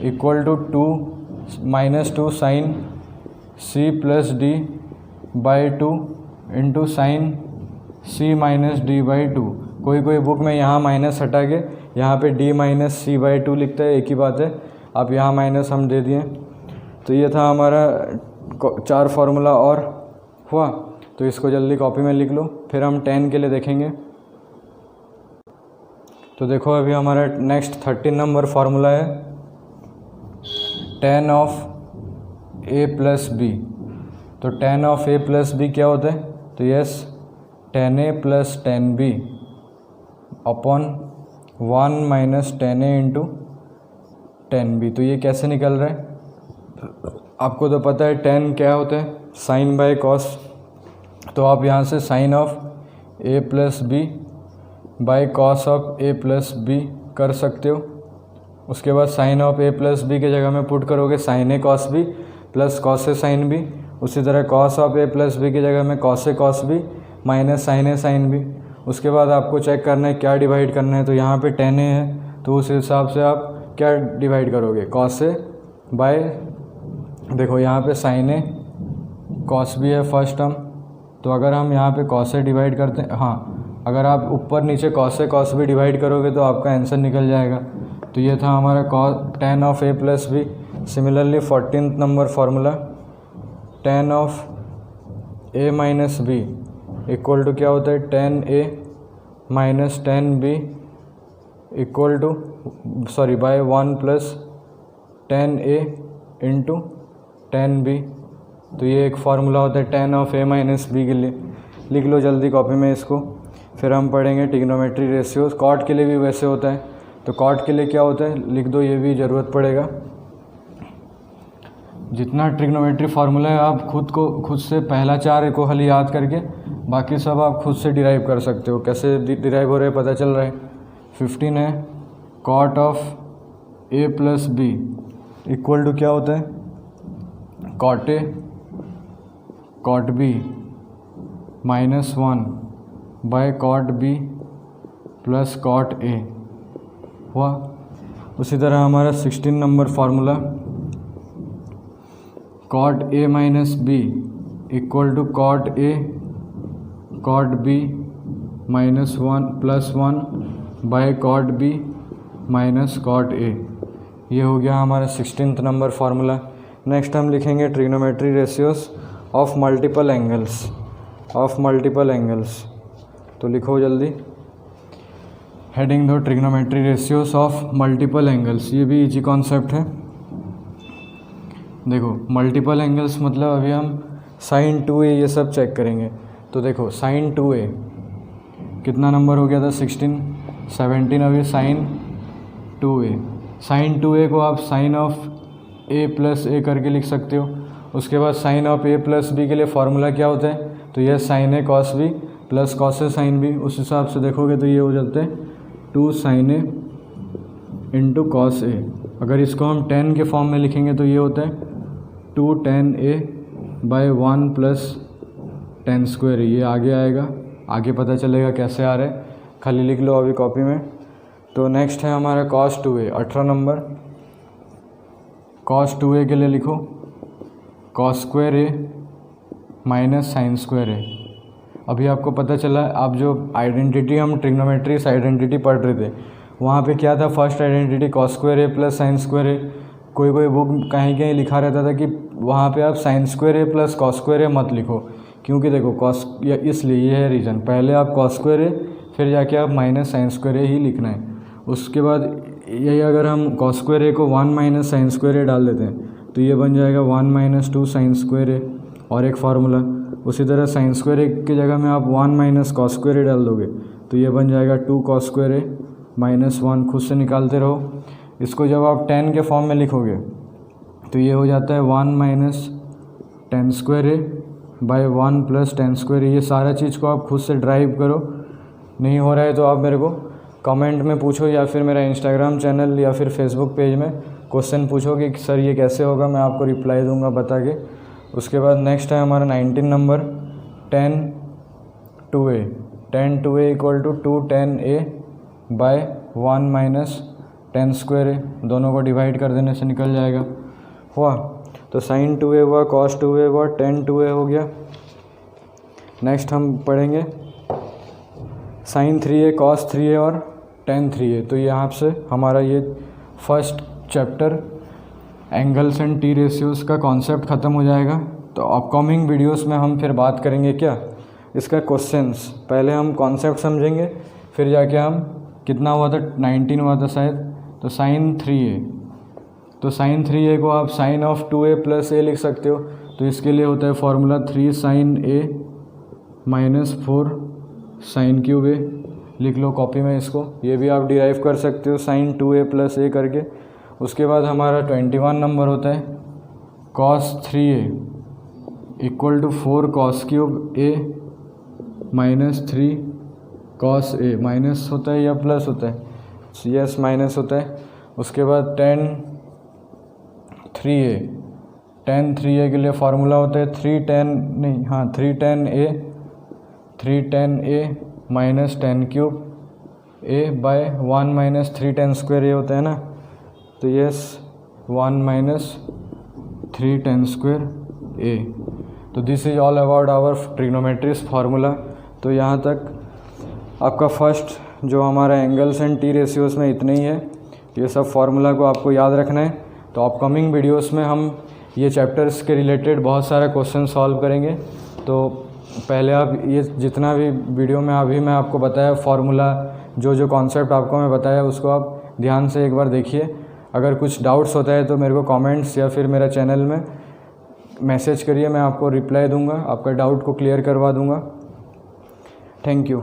equal to 2 sine c plus D by 2 into sine c minus D by 2। कोई कोई book में यहाँ minus हटा के यहाँ पे d minus C by 2 लिखता है, एक ही बात है। आप यहाँ माइनस हम दे दिए। तो ये था हमारा 4 फार्मूला और हुआ। तो इसको जल्दी कॉपी में लिख लो, फिर हम 10 के लिए देखेंगे। तो देखो अभी हमारा नेक्स्ट 13 नंबर फार्मूला है, tan of a plus B. तो tan of a plus B क्या होता है, तो yes tan A plus tan B upon 1 minus tan A into tan B. तो ये कैसे निकल रहा है, आपको तो पता है टेन क्या होता है, साइन बाय कॉस। तो आप यहाँ से sine of A plus B by cos of A plus B कर सकते हो। उसके बाद sine of A plus B की जगह में पुट करोगे sine A cos B plus cos A sine B. उसी तरह cos of A plus B की जगह में cos A cos B minus sine A sine B. उसके बाद आपको चेक करना है क्या डिवाइड करना है, तो यहाँ पे टेन ए है तो उस हिसाब से आप क्या डिवाइड करोगे, कॉस ए बाय, देखो यहाँ पे साइन ए कॉस बी है फर्स्ट टर्म, तो अगर हम यहाँ पे कॉस ए डिवाइड करते हैं, हाँ अगर आप ऊपर नीचे cos A cos B divide करोगे तो आपका आंसर निकल जाएगा। तो ये था हमारा tan of A plus B. Similarly 14th number formula, tan of A minus B equal to क्या होता है, tan A minus tan B equal to by 1 plus tan A into tan B. तो ये एक फार्मूला होता है tan of A minus B के लिए, लिख लो जल्दी कॉपी में इसको। फिर हम पढ़ेंगे ट्रिग्नोमेट्री रेशियोज, कॉट के लिए भी वैसे होता है। तो कॉट के लिए क्या होता है लिख दो, ये भी ज़रूरत पड़ेगा। जितना ट्रिग्नोमेट्री फार्मूला है आप खुद से पहला 4 को खाली याद करके बाकी सब आप खुद से डिराइव कर सकते हो। कैसे डिराइव हो रहे हैं पता चल रहा है। 15 है cot of A plus B equal to क्या होता है, cot A cot B minus 1 by cot B plus cot A हुआ। उसी तरह हमारा 16 number formula, cot A minus B equal to cot A cot B minus 1 plus 1 by cot B minus cot A. ये हो गया हमारा 16th number formula. Next हम लिखेंगे trigonometry ratios of multiple angles. तो लिखो जल्दी, हेडिंग दो trigonometry ratios of multiple angles. ये भी इजी कॉन्सेप्ट है। देखो मल्टीपल एंगल्स मतलब अभी हम साइन 2a ये सब चेक करेंगे। तो देखो साइन 2a कितना नंबर हो गया था, 16 17, अभी साइन 2a को आप sine of a plus A करके लिख सकते हो। उसके बाद sine of a plus B के लिए फार्मूला क्या होता है, तो यह sine A cos B plus cos A sine B. उस हिसाब से देखोगे तो ये हो जाता है 2 sign A into cos A. अगर इसको हम 10 के फॉर्म में लिखेंगे तो ये होता है 2 tan ए बाय 1 प्लस टेन स्क्वायर। ये आगे आएगा, आगे पता चलेगा कैसे आ रहा है, खाली लिख लो अभी कॉपी में। तो नेक्स्ट है हमारा cos 2a, 18 number. cos 2a के लिए लिखो cos स्क्वायर ए माइनस साइन स्क्वायर ए। अभी आपको पता चला, आप जो आइडेंटिटी हम ट्रिग्नोमेट्री आइडेंटिटी पढ़ रहे थे वहाँ पे क्या था, फर्स्ट आइडेंटिटी cos स्क्वायर ए प्लस साइन स्क्वायर ए। कोई बुक कहीं लिखा रहता था कि वहाँ पे आप साइन स्क्वायर ए प्लस कॉस स्क्वायर ए मत लिखो, क्योंकि देखो कॉस, या इसलिए ये है रीज़न, पहले आप कॉस स्क्वायर ए फिर जाके आप माइनस साइन स्क्वायर ए ही लिखना है। उसके बाद यही अगर हम कॉस स्क्वायर ए को 1 माइनस साइन स्क्वायर ए डाल देते हैं तो ये बन जाएगा 1 माइनस 2 साइन स्क्वायर ए, और एक फार्मूला। उसी तरह साइन स्क्वायर ए की जगह में आप 1 माइनस कॉस स्क्वायर ए डाल दोगे तो ये बन जाएगा 2 कॉस स्क्वायर ए माइनस 1। खुद से निकालते रहो। इसको जब आप 10 के फॉर्म में लिखोगे तो ये हो जाता है 1 माइनस टेन स्क्वायर ए बाय 1 प्लस टेन स्क्वायर ए। ये सारा चीज़ को आप खुद से ड्राइव करो। नहीं हो रहा है तो आप मेरे को कमेंट में पूछो, या फिर मेरा इंस्टाग्राम चैनल या फिर फेसबुक पेज में क्वेश्चन पूछो कि सर ये कैसे होगा, मैं आपको रिप्लाई दूंगा बता के। उसके बाद नेक्स्ट है हमारा 19 number, tan 2a equal to 2 tan a by 1 minus tan square A. दोनों को डिवाइड कर देने से निकल जाएगा। हुआ, तो साइन 2a हुआ, cos 2a हुआ, tan 2a हो गया। नेक्स्ट हम पढ़ेंगे साइन 3a, cos 3a और tan 3a। तो यहाँ से हमारा ये first chapter angles and T ratios का कॉन्सेप्ट ख़त्म हो जाएगा। तो अपकमिंग वीडियोस में हम फिर बात करेंगे क्या, इसका क्वेश्चंस। पहले हम कॉन्सेप्ट समझेंगे, फिर जाके हम कितना हुआ था, 19 हुआ था शायद। तो साइन 3a, तो साइन 3a को आप साइन ऑफ 2a प्लस ए लिख सकते हो। तो इसके लिए होता है formula 3 sine a minus 4 sine cube A, लिख लो कॉपी में इसको, ये भी आप डिराइव कर सकते हो साइन 2a प्लस ए करके। उसके बाद हमारा 21 नंबर होता है cos 3a equal to 4 cos cube a minus 3 cos a, minus होता है या प्लस होता है? यस माइनस होता है। उसके बाद tan 3a के लिए फार्मूला होता है 3 tan a minus tan cube a by 1 minus 3 tan square ये होता है ना, तो yes 1 minus 3 tan square a। तो this is all about our trigonometries formula. तो यहाँ तक आपका फर्स्ट जो हमारा एंगल्स एंड टी रेशियोज़ में इतने ही है। ये सब फार्मूला को आपको याद रखना है। तो अपकमिंग वीडियोस में हम ये चैप्टर्स के रिलेटेड बहुत सारे क्वेश्चन सॉल्व करेंगे। तो पहले आप ये जितना भी वीडियो में अभी मैं आपको बताया फार्मूला, जो कॉन्सेप्ट आपको मैं बताया उसको आप ध्यान से एक बार देखिए। अगर कुछ डाउट्स होता है तो मेरे को कमेंट्स या फिर मेरा चैनल में मैसेज करिए, मैं आपको रिप्लाई दूंगा, आपका डाउट को क्लियर करवा दूंगा। Thank you.